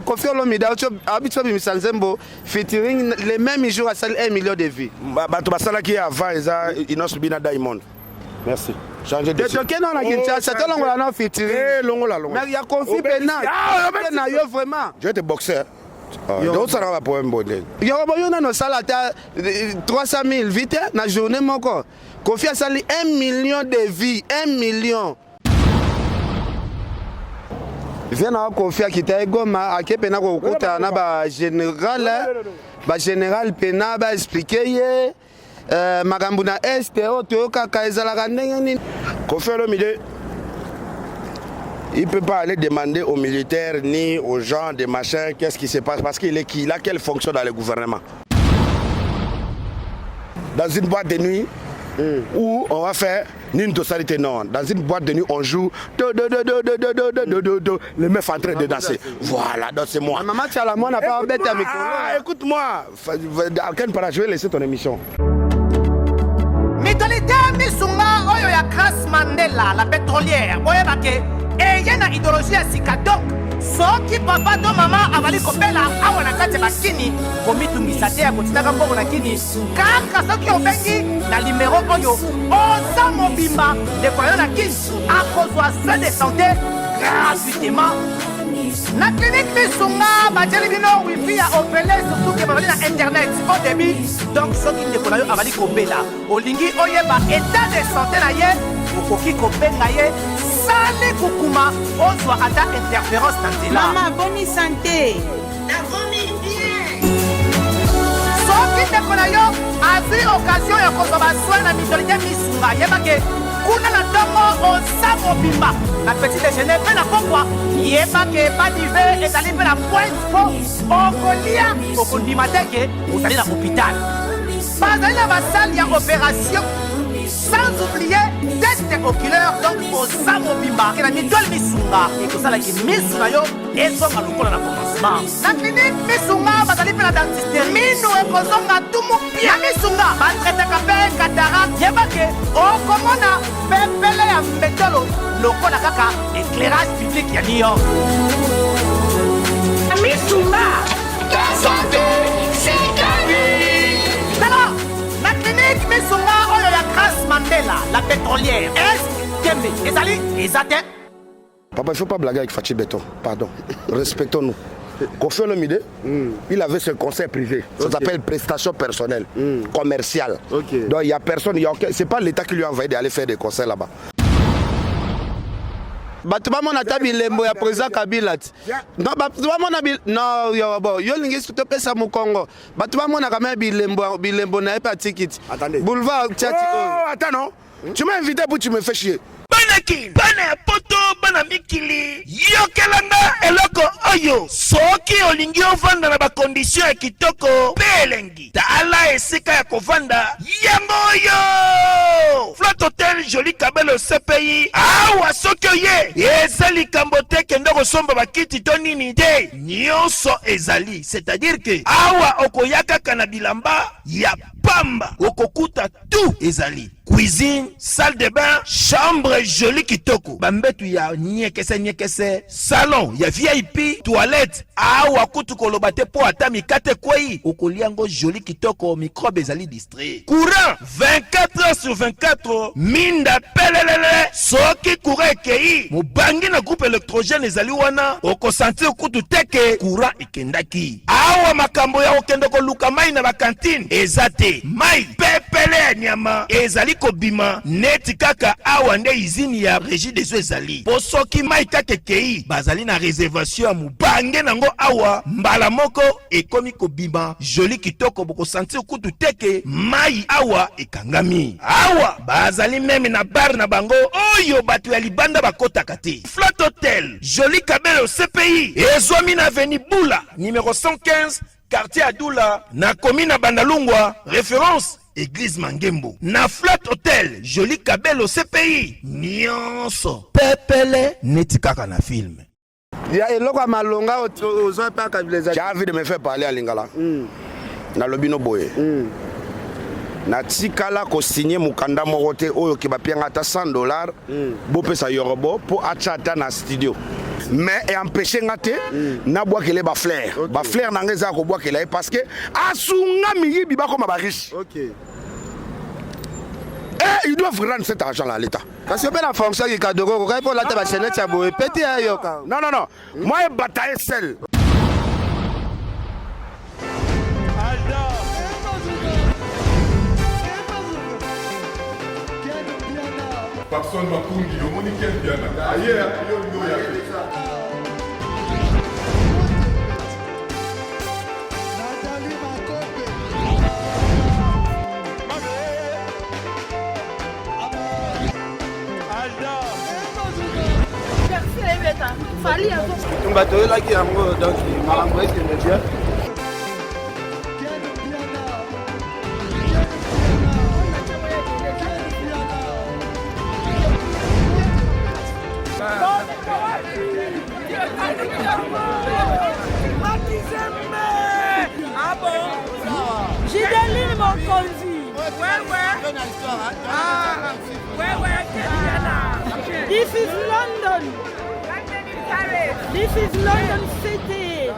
Kofi Olomide habitué Misanzembo featuring les mêmes jours à salle 1 million de vues. Bato basala qui avant Inos Bina Diamond. Merci. Changer de suite. Tu es Kinshasa, c'est longola non featuring. Longola. Mais il y a Kofi Pena. Yo vraiment. Je te boxeur. Donc ça va pour un bonnet. Yo boyona no sala ta 300 000 vite na journée moko. Kofi a sali 1 million de vues, 1 million. Viens à Kofi qui t'a Goma, à qui pena ko kuta na ba général pena ba expliquer makambo na este o to kaka ezalaka ndenge nini. Kofi Olomide, il ne peut pas aller demander aux militaires ni aux gens des machins qu'est-ce qui se passe parce qu'il est qui, il a quelle fonction dans le gouvernement. Dans une boîte de nuit où on va faire Nintosalité non. Dans une boîte de nuit on joue les meufs en train de danser. Voilà, donc c'est moi. Maman Tchalamon n'a pas embêté avec toi. Écoute-moi, je vais laisser ton émission. Mitolité Misunga oyo ya Grace Mandela, la pétrolière. Oyebake, eyena idéologie ya sika donc. Soki papa to mama avali kopela awa na kati bakini komitungisa te ya kotinaka mbongo na kini kaka soki obengi na numéro oyo oza mobimba ndeko yo na kini akozwa soin de santé gratuitement na clinique Misunga batieli bino wifi ya opele surtout ke bazali na internet au début donc soki ndeko na yo avali kopela olingi oyeba état de santé na ye okoki kobenga ye sale kukuma ozwa ata interférence na nzela. Maman, bonne santé. Soki ndeko na yo azwi occasion ya kozwa basoi na mitolité Misunga yebake kuna na ntongo oza mobimba na petit déjeuner mpe na pokwa yebake badive ezali mpe na pointe po okolia okondima teke ozali na hôpital bazali na basale ya opération sans oublier test oculaire donc oza mobimba ke na mitole Misunga ekosalaki misu na yo ezonga lokola na commencement na clinique Misunga bazali mpe na dentiste mino ekozonga tumu pia na Misunga batretaka mpe cataracte yebake okomona pepele ya mbetolo lokola kaka éclairage public ya New York na Misunga ta santé c'est gagné. Alors la clinique Misunga oyo ya Grace Mandela, la pétrolière. Est-ce que ezali ezate? Papa, il ne faut pas blaguer avec Fachi Beton. Pardon. Respectons-nous. Kofi Olomide, il avait ce conseil privé. Ça s'appelle prestation personnelle, commerciale. Donc il n'y a personne, ce n'est pas l'État qui lui a envoyé d'aller faire des conseils là-bas. Batuma mona tabilembo ya président Kabila. Non batuma mona non yo bon yo lingi to pesa mu Congo. Batuma mona kama bilembo na pas ticket. Boulevard Tchati. Oh attends non. Tu m'as invité pour tu me fais chier. Banaki bana poto bana mikili yokelanga eloko oyo soki olingi ovanda na ba condition ya kitoko belengi tala esika ya kovanda yango oyo Flot Hotel Joli Kabelo CPI awa soki oye ezali kambote kende kosomba bakiti to nini te nyonso ezali c'est-à-dire que awa okoyaka kana bilamba ya pamba okokuta tout ezali cuisine, salle de bain, chambre jolie kitoko. Bambetu ya nyekese, salon ya VIP, toilette. Awa kutu kolobate po atami kate kwei. Okoliango jolie kitoko, microbe ezali distrait. Courant 24 heures sur 24. Minda pelelele. Soki courant kei. Mubangi na groupe électrogène ezali wana. Oko sentir kutu teke. Courant ikendaki. Awa makambo ya okendoko luka mai na bakantine. Ezate. Mai pepele nyama. Ezali kobima neti kaka awa nde izini ya régie des eaux ezali posoki mai kaka kei bazali na réservation ya mubange nango awa mbala moko ekomi kobima joli kitoko boko sentir kutu teke mai awa ekangami awa bazali meme na bar na bango oyo bato ya libanda bakotaka te Flot Hotel Joli Kabelo CPI ezwami na avenue Bula numéro 115 quartier Adoula na commune Bandalungwa référence Église Mangembo. Na Flot Hotel, Joli Kabelo CPI. Nyonso. Pepele neti kaka na film. Il y a eloko malonga aux pas Kabila. J'ai envie de me faire parler à Lingala. Na lobino boye. Na tikala ko signer mukanda moko te oyo ke bapianga ata $100 bo pesa yorobo po achata na studio. mais et empêcher ngate na boire que les ba flair ba flair na ngeza ko boire que là parce que asunga mi biba comme ba riche. OK. Et ils doivent rendre cet argent là à l'État. Parce que la fonction qui kadoro ko pour la ta chaîne ya boé pété yo ka. Non non non. Moi je bataille seul. Personne va pour dire, on est quel bien. Ailleurs, il y a on va te là qui en gros donc malambo est que bien. Ah bon? Gideline m'ont conduit. This is London. This is London City.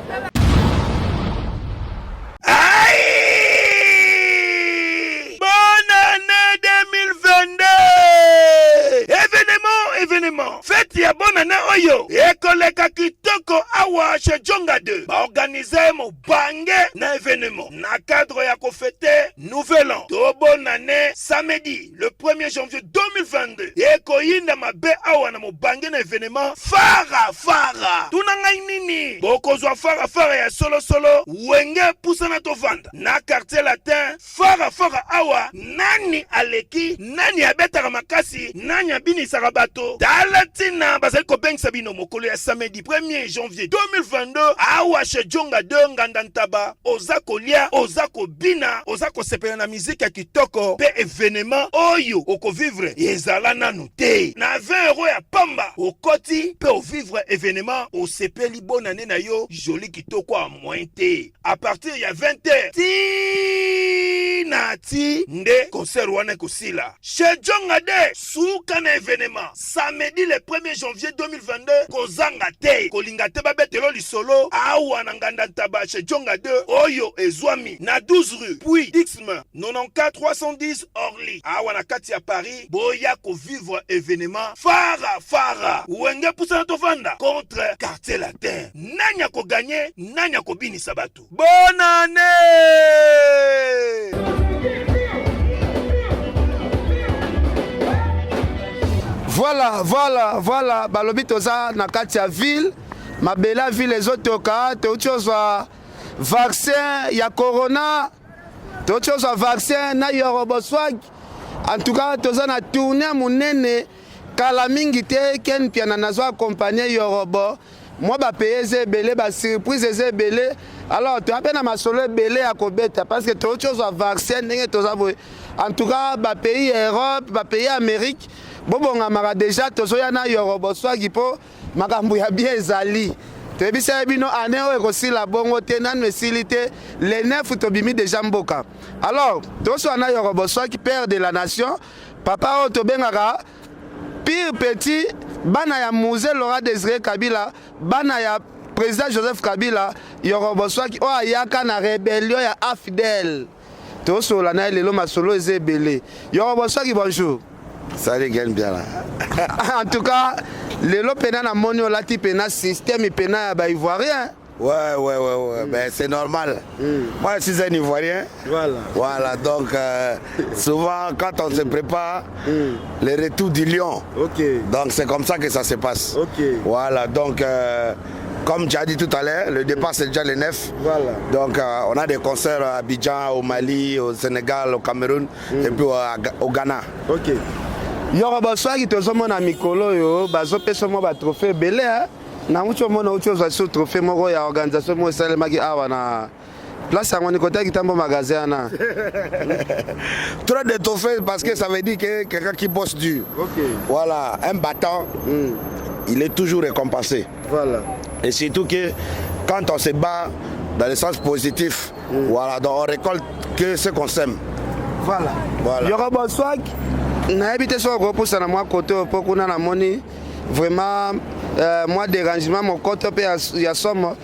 Aïe! Bonne année 2022! Événement! Fête ya bonne année oyo! Ekoleka kitoko awa chez Djonga 2. Ba organiser mo bange na événement. Na cadre ya ko fêter nouvel an. To bonne année samedi le 1er janvier 2022. Ekoyinda mabe awa na mo bange na événement fara. Tunanga nini? Boko zwa fara ya solo wenge pusana to vanda. Na quartier latin fara awa nani aleki nani abetaka makasi nani abini sarabato dalatina bazali ko bengisa bino mokolo ya samedi 1er janvier 2022 awa chez Djonga 2 nganda ntaba oza kolia oza kobina oza kosepela na musique ya kitoko pe événement oyo oko vivre ezala nanu te na 20 € ya pamba okoti pe o vivre événement osepeli bonne année na yo joli kitoko a moins te à partir ya 20h ti nde concert wana kosila chez Djonga 2 suka na événement samedi le 1er janvier 2022 kozanga te kolinga te babetelo lisolo awa na nganda ntaba chez Djonga 2 oyo ezwami na 12 rue puis Dixme 94 310 Orly awa na kati ya Paris boya ko vivre événement fara wenge pusana to vanda contre quartier latin nanya ko gagner nanya ko binisa bato bonne année. Voilà, balobi toza na kati ya ville, mabela ville ezotoka, tochozwa vaccin ya corona, tochozwa vaccin na Yoroboswag. En tout cas, toza na tournée munene kala mingi te ken piana nazwa accompagner Yorobo. Moi ba payer belé ba surprise belé. Alors, tu as peine à ma solo belé à kobeta parce que tochozwa vaccin ndenge toza boy. En tout cas, ba pays Europe, ba pays Amérique Bobonga mara déjà tozoya na Yorobo swagi po makambu ya bien ezali. Tebisa bino ane o ekosila bongo te nan mesilité les 9 tobimi déjà mboka. Alors, tozo na Yorobo swagi père de la nation, papa o tobengaka pire petit bana ya musée Laurent Désiré Kabila, bana ya président Joseph Kabila, Yorobo swagi o ayaka na rébellion ya AFDEL. Tozo la na lelo masolo ezebele. Yorobo swagi bonjour. Salut Gen bien là. En tout cas, les lopena na monio la type na système pena ba ivoirien. Ouais. Ben, c'est normal. Moi, je suis un Ivoirien. Voilà, donc souvent, quand on se prépare, le retour du lion. Donc, c'est comme ça que ça se passe. Voilà, donc, comme tu as dit tout à l'heure, le départ, c'est déjà le 9. Donc, on a des concerts à Abidjan, au Mali, au Sénégal, au Cameroun, et puis au Ghana. Yorobo swagi tozomona mikolo yo bazopesa mo ba trophée belé na mucho mona uchoza so trophée moko ya organisation mo salemaki awa na place yango ni kota kitambo magasin na. Trop de trophées parce que ça veut dire que quelqu'un qui bosse dur. Voilà, un battant, il est toujours récompensé. Voilà. Et surtout que quand on se bat dans le sens positif, voilà, donc on récolte que ce qu'on sème. Voilà. Yorobo swagi na habité sur repos na moi côté pour qu'on a la monnaie vraiment moi dérangement mokoto pe ya somo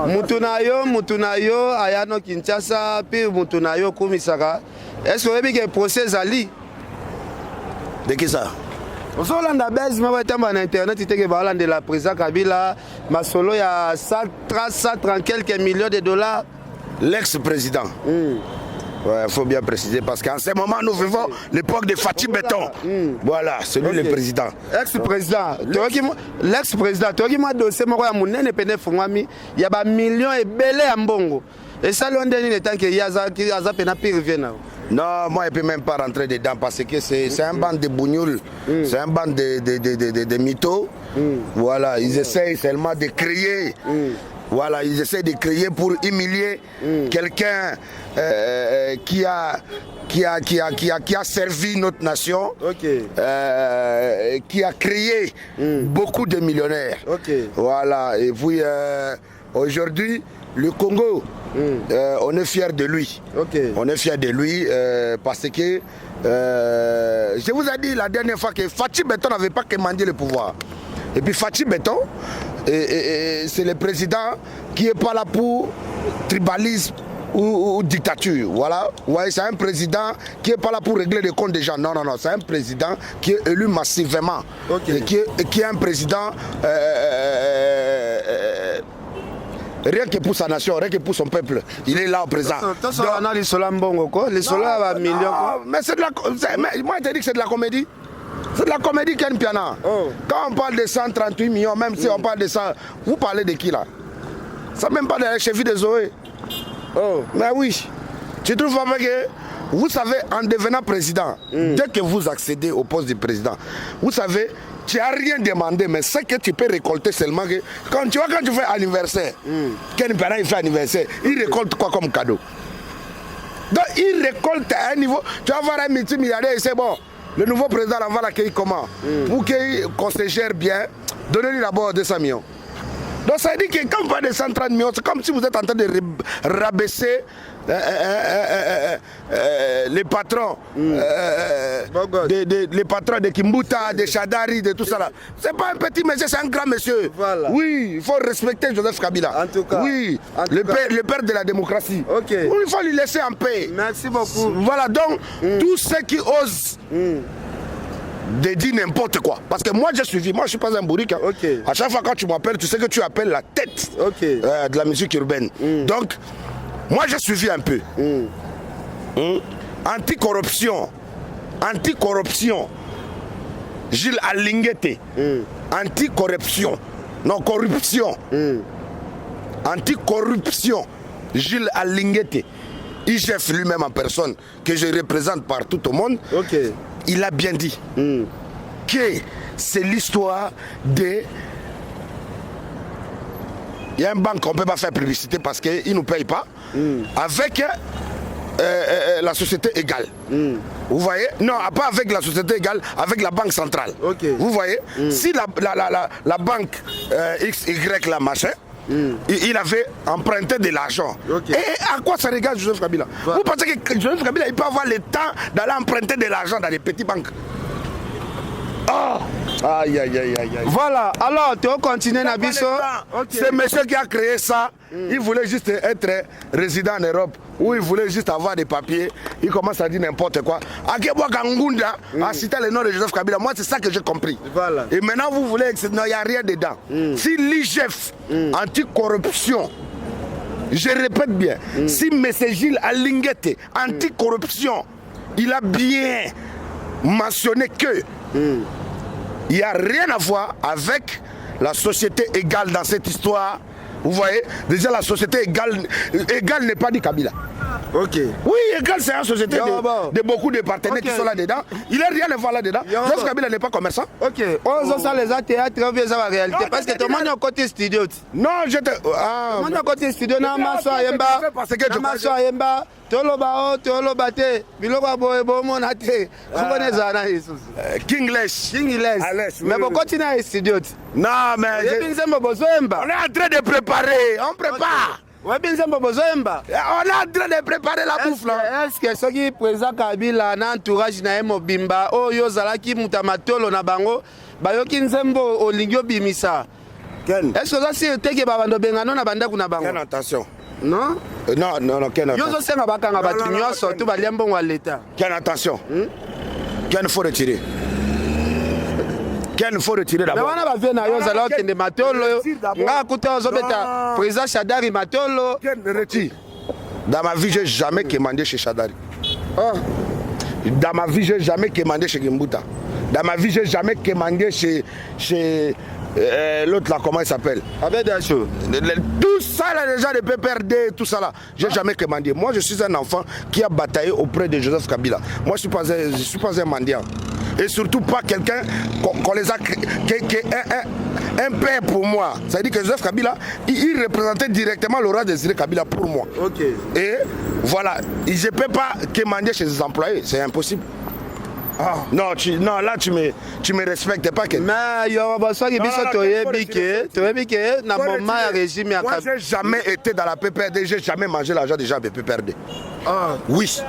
mutu na yo aya no Kinshasa pe mutu na yo kumisaka est-ce que que procès ali de qui ça Osolanda base ma tamba na internet iteke ba de la président Kabila masolo ya 130 quelques millions de dollars l'ex-président. Il faut bien préciser parce qu'en ce moment nous vivons l'époque de Fatih Béton. Voilà, c'est lui le président. Ex-président, l'ex-président, tu as dossier moko ya munene pene fungwami, ya ba millions et belé ya mbongo. Et ça l'on donne le temps que yaza pena pire vienne. Non, moi je ne peux même pas rentrer dedans parce que c'est un bande de bougnoules, c'est un bande de mythos. Voilà, ils essayent seulement de créer. Voilà, ils essaient de créer pour humilier quelqu'un qui a servi notre nation, qui a créé beaucoup de millionnaires. Voilà, et puis aujourd'hui, le Congo, on est fiers de lui. On est fiers de lui parce que je vous ai dit la dernière fois que Fatih Béton n'avait pas commandé le pouvoir. Et puis Fatih Béton, c'est le président qui n'est pas là pour tribalisme ou dictature. Voilà. Ouais, c'est un président qui n'est pas là pour régler les comptes des gens. Non, non, non. C'est un président qui est élu massivement. Et qui est un président rien que pour sa nation, rien que pour son peuple. Il est là au présent. Mais c'est de la... Moi, je te dis que c'est de la comédie. C'est de la comédie Ken Piana. Quand on parle de 138 millions, même si on parle de ça, vous parlez de qui là? Ça même pas de la chefie de Zoé. Mais oui, tu trouves pas que vous savez, en devenant président, dès que vous accédez au poste de président, vous savez, tu n'as rien demandé, mais ce que tu peux récolter seulement que quand tu fais anniversaire, Ken Piana il fait anniversaire, il récolte quoi comme cadeau? Donc il récolte à un niveau, tu vas voir un multimilliardaire et c'est bon. Le nouveau président va l'accueillir comment? Pour qu'on se gère bien, donnez-lui d'abord 200 millions. Donc ça veut dire que quand vous parlez de 130 millions, c'est comme si vous êtes en train de rabaisser les patrons, les patrons de Kimbuta, de Chadari, de tout ça là. C'est pas un petit monsieur, c'est un grand monsieur. Voilà. Oui, il faut respecter Joseph Kabila. En tout cas. Oui, le père de la démocratie. Il faut lui laisser en paix. Merci beaucoup. Voilà, donc tous ceux qui osent de dire n'importe quoi. Parce que moi j'ai suivi, moi je suis pas un bourrique. À chaque fois quand tu m'appelles, tu sais que tu appelles la tête de la musique urbaine. Donc, moi j'ai suivi un peu. Anticorruption. Anticorruption. Gilles Alinguete. Anticorruption. Non, corruption. Anticorruption. Gilles Alinguete. IGF lui-même en personne, que je représente partout au monde. Il a bien dit que c'est l'histoire de... Il y a une banque qu'on ne peut pas faire publicité parce qu'ils ne nous payent pas. Avec la société égale. Vous voyez? Non, pas avec la société égale, avec la banque centrale. Vous voyez? Si la banque XY, la machin, il avait emprunté de l'argent. Et à quoi ça regarde Joseph Kabila? Vous pensez que Joseph Kabila il peut avoir le temps d'aller emprunter de l'argent dans les petites banques? Aïe, aïe, aïe, aïe. Voilà, alors tu vas continuer Nabiso. C'est monsieur qui a créé ça. Il voulait juste être résident en Europe, ou il voulait juste avoir des papiers. Il commence à dire n'importe quoi. Akeboa Kangunda a cité le nom de Joseph Kabila. Moi, c'est ça que j'ai compris. Voilà. Et maintenant, vous voulez que non, il n'y a rien dedans. Si l'IGF, anticorruption, je répète bien, si M. Gilles Alinguete, anticorruption, il a bien mentionné que il n'y a rien à voir avec la société égale dans cette histoire. Vous voyez, déjà la société égale n'est pas dit Kabila. Oui, égale c'est une société de beaucoup de partenaires qui sont là-dedans. Il n'a rien à voir là-dedans. Joseph Kabila n'est pas commerçant. On sent les théâtres, on vient la réalité. Parce que tout le monde est côté studio. Non, je te... Tout le monde est côté studio. Kingless. Mais vous continuez à studio. Non, mais... On est en train de préparer. On prépare. Ouais, bien, c'est Bozoemba. On est en train de préparer la bouffe là. Est-ce que ce qui président Kabila na entourage na Mobimba o yo zalaki mutamatolo na bango bayoki nzembo olingio bimisa. Est-ce que ça c'est teke babando bengano na banda kuna bango? Quelle attention. Non? Non, quelle attention. Yo zo senga bakanga batu nyonso to baliambo wa l'État. Quelle attention. Quel faut retirer. Quel faut retirer d'abord. Mais on a vu na yo zala okende matolo. Nga kuta ozobeta président Shadari matolo. Quel retire. Dans ma vie, j'ai jamais commandé chez Shadari. Dans ma vie, j'ai jamais commandé chez Gimbuta. Dans ma vie, j'ai jamais commandé chez l'autre là, comment il s'appelle? Tout ça là, les gens de PPRD, tout ça là, j'ai jamais commandé. Moi, je suis un enfant qui a bataillé auprès de Joseph Kabila. Moi, je ne suis pas un mendiant. Et surtout pas quelqu'un qu'on les a un père pour moi. Ça veut dire que Joseph Kabila, il représentait directement Laurent Désiré Kabila pour moi. Et voilà, je ne peux pas commander chez les employés, c'est impossible. Non, là tu me respectes pas. Mais Yoruba Swagi biso toyebike na moment ya régime ya Kabila. Moi j'ai jamais été dans la PPRD, j'ai jamais mangé l'argent des gens de PPRD. Oui.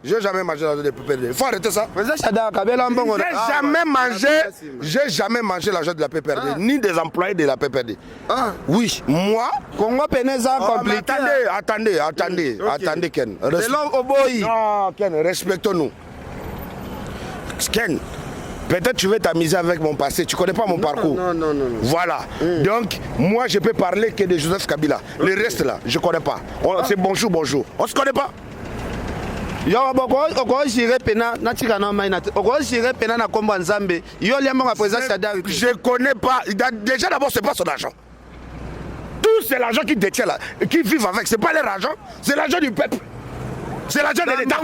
J'ai jamais mangé l'argent de PPRD. Il faut arrêter ça. J'ai jamais mangé l'argent de la PPRD, ni des employés de la PPRD. Oui, moi. Attendez, Ken. Non, Ken, respectons-nous. Ken, peut-être tu veux t'amuser avec mon passé, tu connais pas mon parcours. Non. Voilà. Donc, moi, je peux parler que de Joseph Kabila. Le reste là, je connais pas. C'est bonjour. On se connaît pas. Je connais pas. Déjà d'abord, c'est pas son argent. Tout c'est l'argent qui détient là, qui vivent avec. C'est pas leur argent, c'est l'argent du peuple. C'est l'argent de l'État.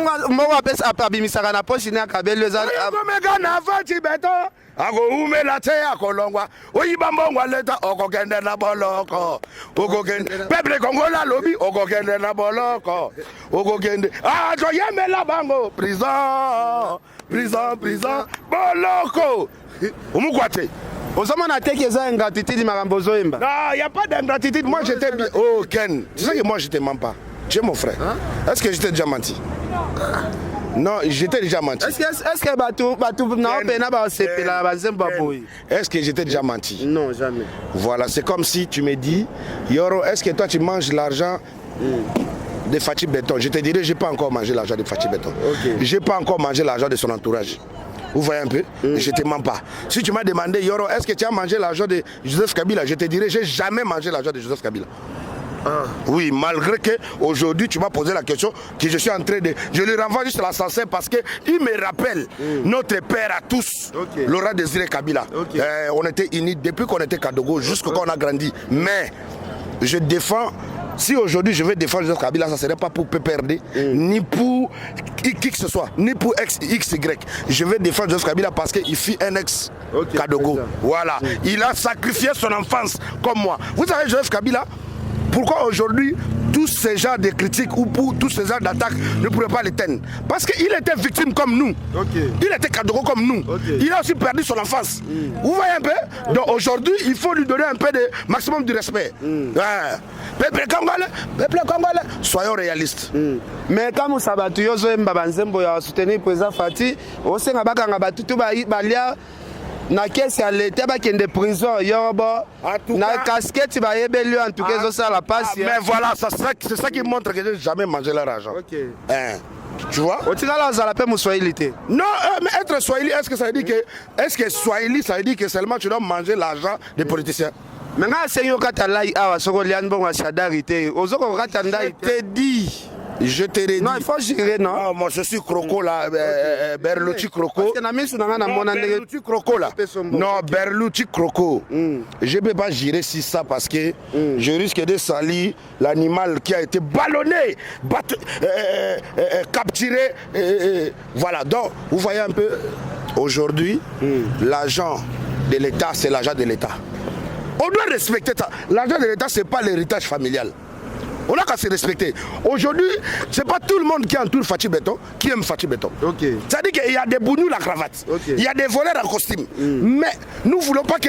Peuple congolais lobby okokende na boloko okokende joyemela bango prison boloko umukwate. Non, il n'y a pas d'ingratitude. Moi j'étais bien. Oh Ken, tu sais que moi je te mens pas. Tu es mon frère. Est-ce que je t'ai déjà menti? Non, j'étais déjà menti. Est-ce que j'étais déjà menti? Non, jamais. Voilà, c'est comme si tu me dis, Yoro, est-ce que toi tu manges l'argent de Fatih Béton? Je te dirais, je n'ai pas encore mangé l'argent de Fatih Béton. Je n'ai pas encore mangé l'argent de son entourage. Vous voyez un peu? Je ne te mens pas. Si tu m'as demandé, Yoro, est-ce que tu as mangé l'argent de Joseph Kabila? Je te dirais, je n'ai jamais mangé l'argent de Joseph Kabila. Oui, malgré que aujourd'hui tu m'as posé la question que je suis en train de... Je lui renvoie juste l'ascenseur parce qu'il me rappelle notre père à tous, Laurent Désiré Kabila. On était unis depuis qu'on était Kadogo jusqu'à quand on a grandi. Mais je défends... Si aujourd'hui je veux défendre Joseph Kabila, ça ne serait pas pour PPRD, ni pour qui que ce soit, ni pour XY. Je veux défendre Joseph Kabila parce qu'il fut un ex-Kadogo. Voilà. Il a sacrifié son enfance comme moi. Vous savez, Joseph Kabila, pourquoi aujourd'hui tous ces genres de critiques ou pour tous ces genres d'attaques ne pourraient pas l'éteindre? Parce qu'il était victime comme nous. Il était Kadogo comme nous. Il a aussi perdu son enfance. Vous voyez un peu? Donc aujourd'hui, il faut lui donner un peu de maximum de respect. Peuple congolais, soyons réalistes. Mais quand vous savez que vous avez soutenu le président Fatih, vous savez que na kesi ya leta bakende prison yobo na casquette ba yebeli en tout cas ça la passe. Mais voilà, c'est ça qui montre que j'ai jamais mangé leur argent. Tu vois? Non, mais être Swahili, est-ce que ça veut dire que Swahili ça veut dire que seulement tu dois manger l'argent des politiciens? Maintenant c'est yo katalai awa soko lian bon chadarité ozoko katanda te dit. Je te redis. Non, il faut gérer, non? Ah, moi, je suis Croco là, Berluti Croco. Berluti Croco là. Non, Berluti Croco. Je ne peux pas gérer si ça parce que je risque de salir l'animal qui a été ballonné, capturé. Voilà, donc, vous voyez un peu, aujourd'hui, l'argent de l'État, c'est l'argent de l'État. On doit respecter ça. L'argent de l'État, ce n'est pas l'héritage familial. On n'a qu'à se respecter. Aujourd'hui, ce n'est pas tout le monde qui entoure Fatih Béton qui aime Fatih Béton. C'est-à-dire qu'il y a des bougnous la cravate, il y a des voleurs en costume. Mais nous ne voulons pas que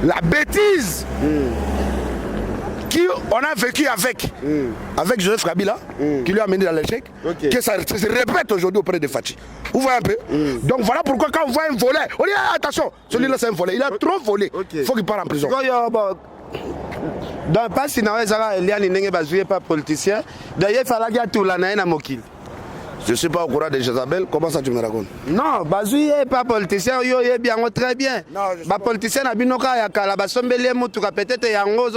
La bêtise qu'on a vécu avec Joseph Kabila, qui lui a mené dans l'échec, que ça se répète aujourd'hui auprès de Fachi. Vous voyez un peu? Donc voilà pourquoi quand on voit un volet, on dit attention, celui-là c'est un volet, il a trop volé, il faut qu'il parte en prison. Donc pas si il y a des pas politiciens, d'ailleurs il fallait qu'il y ait tout là, na mokil. Je ne suis pas au courant de Jezabel, comment ça tu me racontes? Non, Bazouille n'est pas politicien, il est bien, très bien. Les politiciens n'ont pas peut-être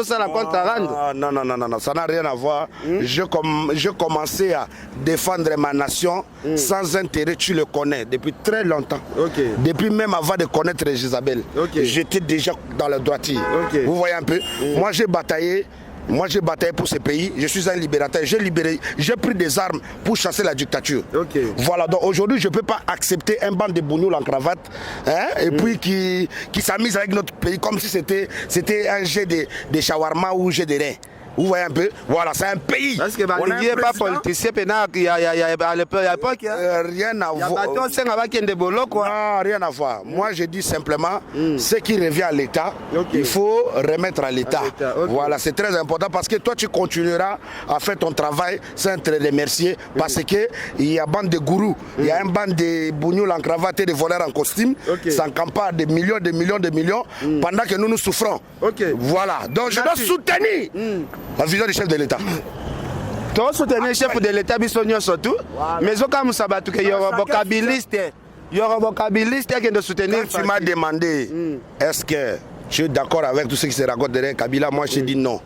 ça compte à rendre. Non, ça n'a rien à voir. Je commençais à défendre ma nation sans intérêt, tu le connais, depuis très longtemps. Depuis même avant de connaître Jezabel. J'étais déjà dans le droitier. Vous voyez un peu? Moi j'ai bataillé. Pour ce pays, je suis un libérateur, j'ai pris des armes pour chasser la dictature. Voilà, donc aujourd'hui je ne peux pas accepter un bande de bougnoules en cravate et puis qui s'amuse avec notre pays comme si c'était un jet de shawarma ou un jet de rein. Vous voyez un peu? Voilà, c'est un pays. Parce que Bandingui n'est pas politicien, il y a à l'époque. Rien à voir. Rien à voir. Moi, je dis simplement, ce qui revient à l'État, il faut remettre à l'État. Voilà, c'est très important parce que toi, tu continueras à faire ton travail sans te remercier parce qu'il y a bande de gourous, il y a un bande de bougnoules en cravate et de voleurs en costume. Ça encampe des millions pendant que nous souffrons. Voilà, donc je dois soutenir la vision du chef de l'État. Tu soutenir le chef de l'État, surtout, mais comme ça, il y aura vocabiliste qui doit soutenir. Tu m'as demandé, est-ce que je suis d'accord avec tout ce qui se raconte derrière Kabila? Moi, je dis non.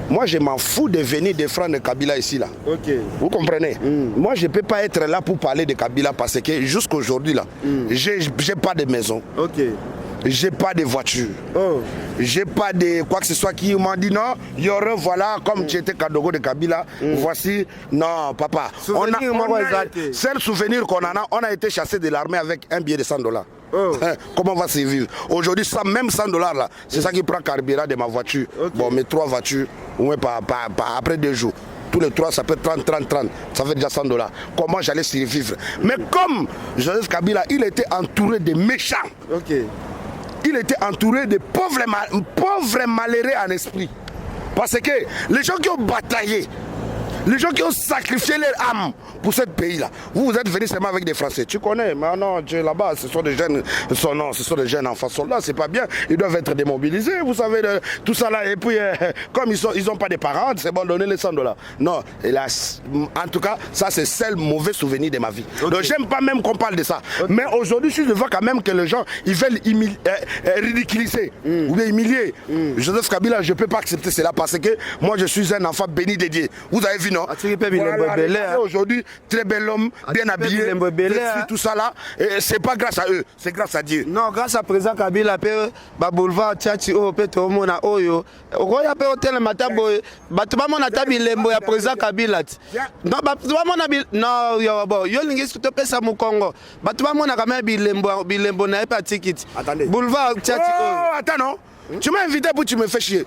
Moi, je m'en fous de venir défendre Kabila ici. Là. Vous comprenez? Moi, je ne peux pas être là pour parler de Kabila parce que jusqu'à aujourd'hui, je n'ai pas de maison. J'ai pas de voiture. J'ai pas de quoi que ce soit qui m'a dit non, il y aurait, voilà, comme tu étais Kadogo de Kabila, voici. Non, papa. C'est le souvenir qu'on en a. On a été chassé de l'armée avec un billet de $100. Comment on va survivre? Aujourd'hui, même $100 là, c'est ça qui prend carburant de ma voiture. Bon, mes 3 voitures, après 2 jours. Tous les 3, ça peut être 30. Ça fait déjà $100. Comment j'allais survivre? Mais comme Joseph Kabila, il était entouré de méchants. Il était entouré de pauvres malheureux en esprit. Parce que les gens qui ont bataillé, les gens qui ont sacrifié leur âme pour ce pays-là, vous êtes venus seulement avec des Français. Tu connais, mais non, là-bas, ce sont des jeunes, ce sont des jeunes enfants soldats, c'est pas bien. Ils doivent être démobilisés, vous savez, tout ça là. Et puis, comme ils n'ont pas de parents, c'est bon, donner les $100. Non, hélas, en tout cas, ça c'est le seul mauvais souvenir de ma vie. Donc, j'aime pas même qu'on parle de ça. Mais aujourd'hui, je vois quand même que les gens, ils veulent ridiculiser ou bien humilier Joseph Kabila. Je ne peux pas accepter cela parce que moi, je suis un enfant béni de Dieu. Vous avez vu, non? Voilà, aujourd'hui, très bel homme, bien habillé, tout ça là, c'est pas grâce à eux, c'est grâce à Dieu. Non, grâce à président Kabila, boulevard Tchatchi, Mona Oyo, Roya pe hotel Matabo, Batubamona Tabilembo, ya président Kabila. Non, Batubamona non, yo lingi tout pesa mu Congo. Batubamona quand même Bilembo na pas ticket. Boulevard Tchatchi. Oh, attends non. Tu m'as invité pour tu me fais chier.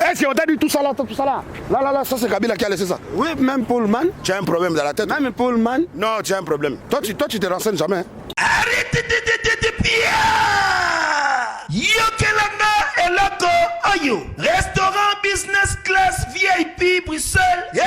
Est-ce qu'on t'a dit tout ça là, Là, ça c'est Kabila qui a laissé ça. Oui, même Pullman. Tu as un problème dans la tête. Même Pullman. Non, tu as un problème. Toi, tu te renseignes jamais. Hein? Arrêtez de bien. Yokelanga eloko oyo. Restaurant business class VIP Bruxelles. Yeah.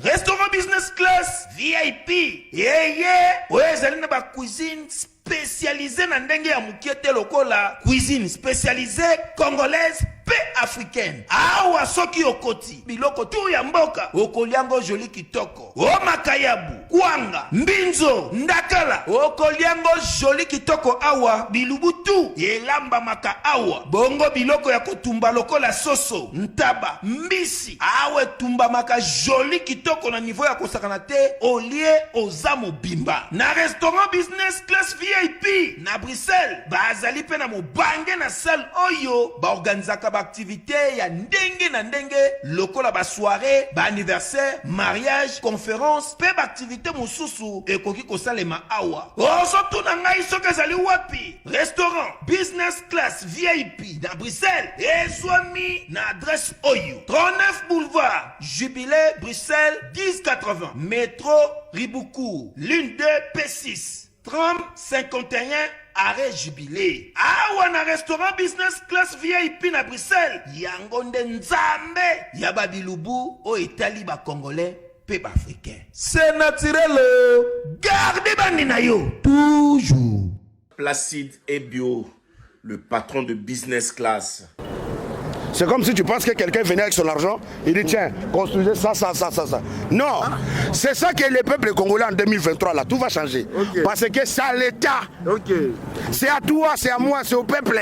Restaurant business class VIP. Yeah. Ouais, zalina ba cuisine spécialisée dans ndenge ya mukiete lokola cuisine spécialisée congolaise pe africaine. Awa soki okoti biloko tu ya mboka okoliango joli kitoko o makayabu kwanga mbinzo ndakala okoliango joli kitoko awa bilubutu elamba maka awa bongo biloko ya kotumba lokola soso ntaba mbisi awe tumba maka joli kitoko na niveau ya kosakana te olie ozamo bimba na restaurant business class VIP na Bruxelles bazali pe na mobange na salle oyo ba organizaka activité ya ndenge na ndenge lokola ba soirée ba anniversaire mariage conférence pe ba activité mosusu ekoki kosalema awa osoto na ngai soki ezali wapi restaurant business class VIP na Bruxelles ezwami na adresse oyo 39 boulevard Jubilé Bruxelles 1080 métro Riboucourt l'une de P6 Tram 51 arrêt jubilé. Awa na restaurant business class VIP na Bruxelles. Yango nde nzambe ya babilubu o etali ba congolais pe ba africain. C'est naturel. Gardez bandi na yo toujours. Placide et Bio, le patron de business class. C'est comme si tu penses que quelqu'un venait avec son argent, il dit tiens, construisez ça. Non, c'est ça que le peuple congolais en 2023, là, tout va changer. Parce que c'est à l'État. C'est à toi, c'est à moi, c'est au peuple.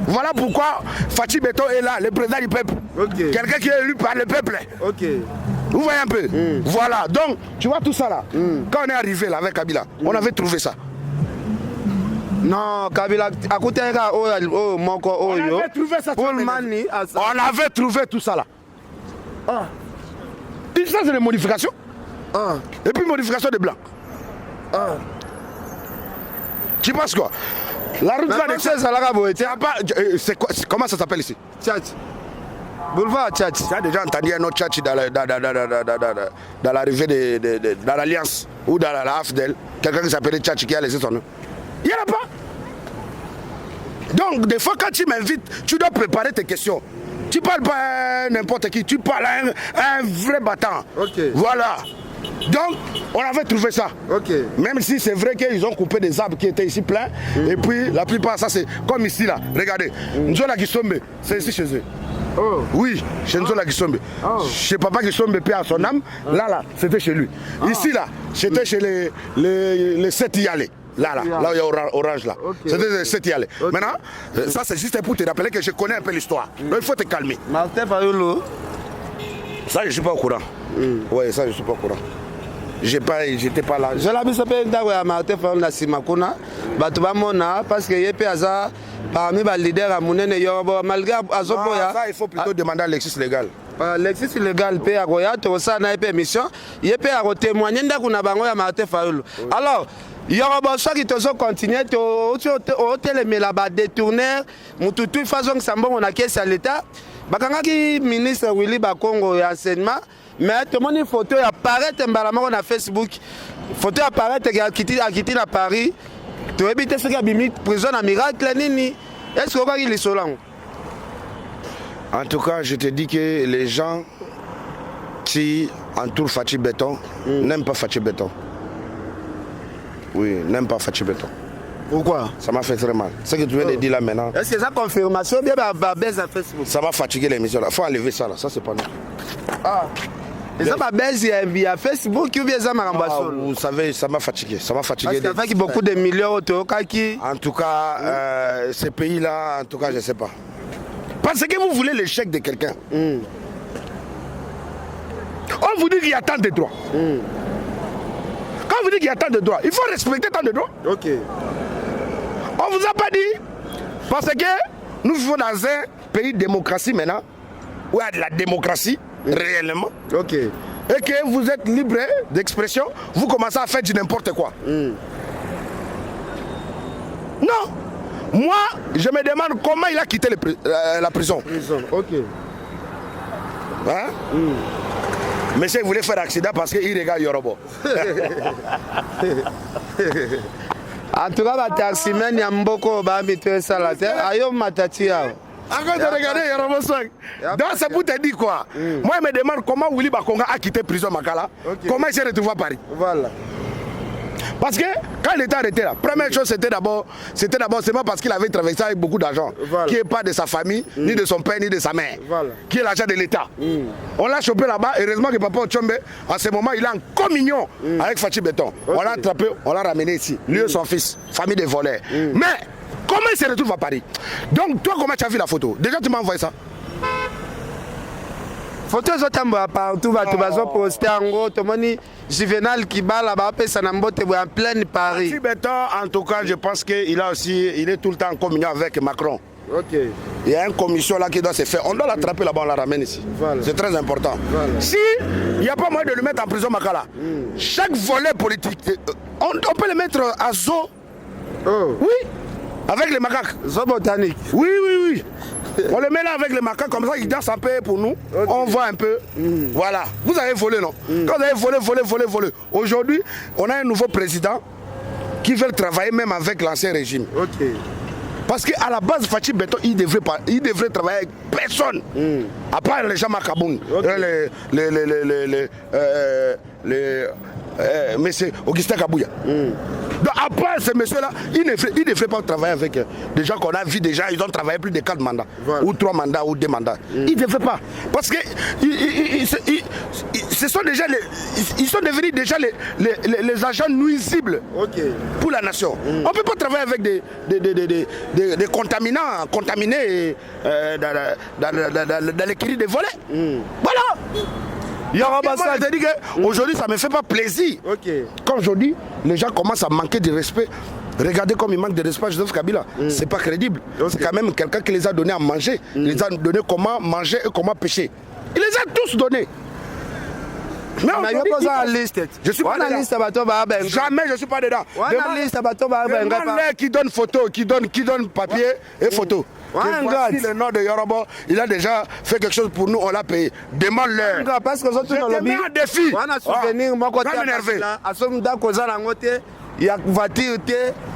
Voilà pourquoi Fachi Beton est là, le président du peuple. Quelqu'un qui est élu par le peuple. Vous voyez un peu. Voilà, donc tu vois tout ça là. Quand on est arrivé là avec Kabila, on avait trouvé ça. Non, Kabila, on avait trouvé ça. On avait trouvé tout ça là. Ça c'est des modifications. Et puis modification de blanc. Tu penses quoi? La route va de comment ça s'appelle ici? Tchatch. Boulevard Tchatch. Tu as déjà entendu un autre Tchatch dans l'arrivée dans l'Alliance ou dans la AFDEL, quelqu'un qui s'appelait Tchatch qui a laissé son nom? Il n'y en a pas. Donc, des fois, quand tu m'invites, tu dois préparer tes questions. Tu ne parles pas à n'importe qui, tu parles à un vrai battant. Voilà. Donc, on avait trouvé ça. Même si c'est vrai qu'ils ont coupé des arbres qui étaient ici pleins. Et puis, la plupart, ça c'est comme ici là. Regardez. Nzola Kisombe, c'est ici chez eux. Oui, chez Nzola Kisombe. Chez Papa Kisombe, paix à son âme. Là, c'était chez lui. Ici là, c'était chez les 7 Yalé. Là où il y a orange là. C'était 7 Yalé. Maintenant, ça c'est juste pour te rappeler que je connais un peu l'histoire. Donc il faut te calmer. Martin Fayulu. Ça je ne suis pas au courant. Oui, ça je ne suis pas au courant. J'étais pas là. Je l'ai vu à Martin Fayulu na Simakuna. Batubamona parce que yé Aza parmi les leaders à Mounene Yoruba malgré Azoboya. Ça il faut plutôt demander à Lexis Légal. Lexis Légal paie à Goya, tu as na émission. Yé paie à témoigner d'Akuna Bango à Martin Fayulu. Alors Yoruba soit qui toujours continuer au hôtel mais là-bas détourner mututu façon que ça bon on a caisse à l'état bakanga ki ministre Willy Bakongo et enseignement mais tout le monde photo apparaît mbalamako na Facebook photo apparaît à quitter à Paris tu habite ce qui bimi prison à miracle nini est-ce que il est solang? En tout cas je te dis que les gens qui entourent Fachi Beton n'aiment pas Fachi Beton. Oui, n'aime pas Fachi Beton. Pourquoi? Ça m'a fait très mal. Ce que tu viens de dire là maintenant. Est-ce que ça confirmation bien baisse à Facebook? Ça m'a fatigué l'émission là. Il faut enlever ça là. Ça c'est pas nous. Et ça m'a baisse via Facebook ou bien ça m'a vous savez, ça m'a fatigué. Ça m'a fatigué. Parce qu'il y a beaucoup de millions autour. En tout cas, ces pays là, en tout cas, je ne sais pas. Parce que vous voulez l'échec de quelqu'un. On vous dit qu'il y a tant de droits. Quand vous dites qu'il y a tant de droits, il faut respecter tant de droits. On ne vous a pas dit. Parce que nous vivons dans un pays de démocratie maintenant, où il y a de la démocratie, réellement. Et que vous êtes libre d'expression, vous commencez à faire du n'importe quoi. Non. Moi, je me demande comment il a quitté la prison. Hein? Monsieur, il voulait faire accident parce qu'il regarde Yoruba. En tout cas, les taximens, il y a beaucoup de salataires. Ayo matati. Encore de regarder Yoruba Swag. Donc c'est pour te dire quoi? Moi, je me demande comment Willy Bakonga a quitté prison Makala. Comment il s'est retrouvé à Paris. Voilà. Parce que quand il était arrêté là, première chose c'était d'abord seulement parce qu'il avait traversé avec beaucoup d'argent, qui n'est pas de sa famille, ni de son père, ni de sa mère, qui est l'argent de l'État. On l'a chopé là-bas, heureusement que Papa Ochombe, en ce moment, il est en communion avec Fachi Beton. On l'a attrapé, on l'a ramené ici, lui et son fils, famille de voleurs. Mais comment il se retrouve à Paris? Donc toi, comment tu as vu la photo? Déjà tu m'as envoyé ça? Photo zotambo partout va tout poster en gros tout moni Juvenal qui bat là-bas en plein Paris. Fachi Beton, en tout cas, je pense qu'il est tout le temps en communion avec Macron. Il y a une commission là qui doit se faire. On doit l'attraper là-bas, on la ramène ici. C'est très important. Si il n'y a pas moyen de le mettre en prison Makala, chaque volet politique, on peut le mettre à zoo. Oui, avec les macaques. Zoo botanique. Oui. On le met là avec les macaques, comme ça, ils dansent un peu pour nous. On voit un peu. Voilà. Vous avez volé, non? Quand vous avez volé. Aujourd'hui, on a un nouveau président qui veulent travailler même avec l'ancien régime. Ok. Parce qu'à la base, Fachi Beton, il devrait travailler avec personne. À part les gens Makaboun, monsieur Augustin Kabouya. Donc après ces messieurs-là, ils ne devraient pas travailler avec des gens qu'on a vu déjà, ils ont travaillé plus de 4 mandats, ou 3 mandats, ou 2 mandats. Ils ne devraient pas. Parce que ce sont déjà ils sont devenus déjà les agents nuisibles pour la nation. On ne peut pas travailler avec des contaminants, contaminés dans les cris des volets. Voilà. Aujourd'hui, ça ne me fait pas plaisir. Quand aujourd'hui, les gens commencent à manquer de respect. Regardez comme il manque de respect à Joseph Kabila. C'est pas crédible. C'est quand même quelqu'un qui les a donné à manger. Il les a donné comment manger et comment pêcher. Il les a tous donnés. Mais je suis pas dedans. Jamais je suis pas dedans. Demande-les qui donne photo, qui donne papier et photo. Voici le nom de Yorobo, il a déjà fait quelque chose pour nous, on l'a payé. Demande-leur. Parce que je te mets un défi. Il y a voiture,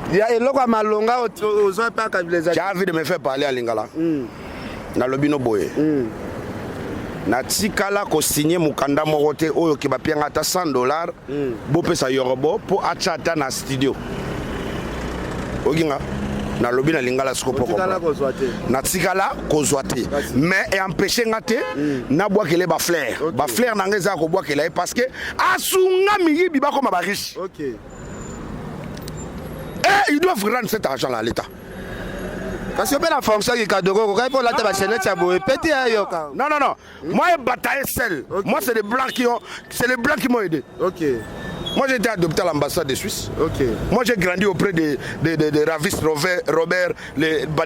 il y a eloko malonga aux autres pas les. J'ai envie de me faire parler à Lingala. Na lobino boye. Na tikala ko signer mukanda moko te oyo ke bapianga ata $100 bo pesa Yorobo po achata na studio. Oginga na lobi na lingala sikopo ko na tikala kozwa te mais et empêcher ngate na boakele ba flair na ngeza ko boakela parce que asunga miyi biba ko ba riche. Et ils doivent rendre cet argent là à l'État. Parce que la fonction qui Kadoko, quand il faut la tabac, petit ayoka. Non. Moi, je bataille seul. Moi, c'est les blancs qui m'ont aidé. Moi, j'ai été adopté à l'ambassade de Suisse. Moi, j'ai grandi auprès de Ravis Robert,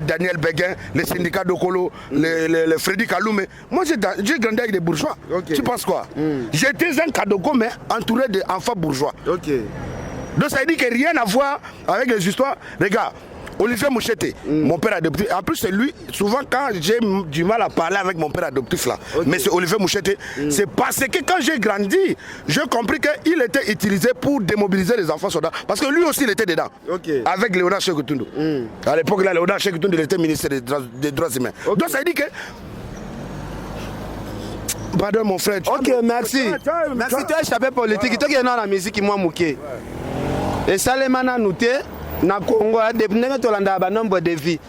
Daniel Béguin, les syndicats d'Okolo, les Freddy Kaloumé. Moi, j'ai grandi avec des bourgeois. Tu penses quoi? J'étais un Kadoko, mais entouré d'enfants bourgeois. Donc, ça veut dire que rien à voir avec les histoires. Regarde. Olivier Mouchete, mon père adoptif. En plus, c'est lui, souvent quand j'ai du mal à parler avec mon père adoptif là, mais c'est Olivier Mouchete, c'est parce que quand j'ai grandi, j'ai compris qu'il était utilisé pour démobiliser les enfants soldats. Parce que lui aussi, il était dedans. Avec Léonard Chekoutoundou. À l'époque, là, Léonard Chekoutoundou, il était ministre des droits humains. Donc ça veut dire que. Pardon, mon frère. Ok, merci. Merci, tu as échappé politique. Tu as dans la musique qui m'a mouqué. Et ça, les manas noté. Na Congo depuis tolanda ba nombre de vies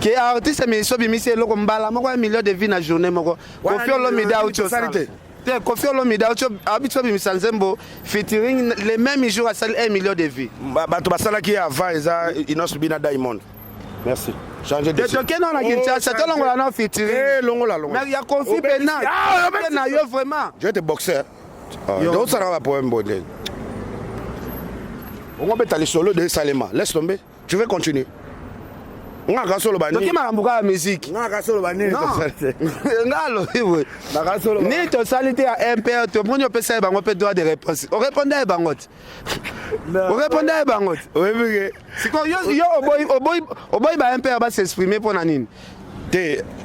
que artiste mais so bimisi eloko mbala moko million de vies na journée moko Koffi Olomide auto sanité te Koffi Olomide auto habitué bimisa nzembo featuring les mêmes jours à 1 million de vies bato basala qui avant eza Inos Bina Diamond. Merci. Changer de. Tu es non na Kinshasa to longola na featuring longola mais il y a Koffi Pena na yo vraiment je te boxeur donc ça va pour un bonnet. On va mettre les solos de Salema. Laisse tomber. Tu veux continuer. On a solo bani. Donc il m'a rambouré la musique. On a solo bani. Non. Ngalo oui. Na solo. Ni to salité à MPR, tu prends pe ça bango pe droit de réponse. On répondait à bangot. On répondait à bangot. Oui oui. C'est quoi yo au boy ba MPR va s'exprimer pour nanine.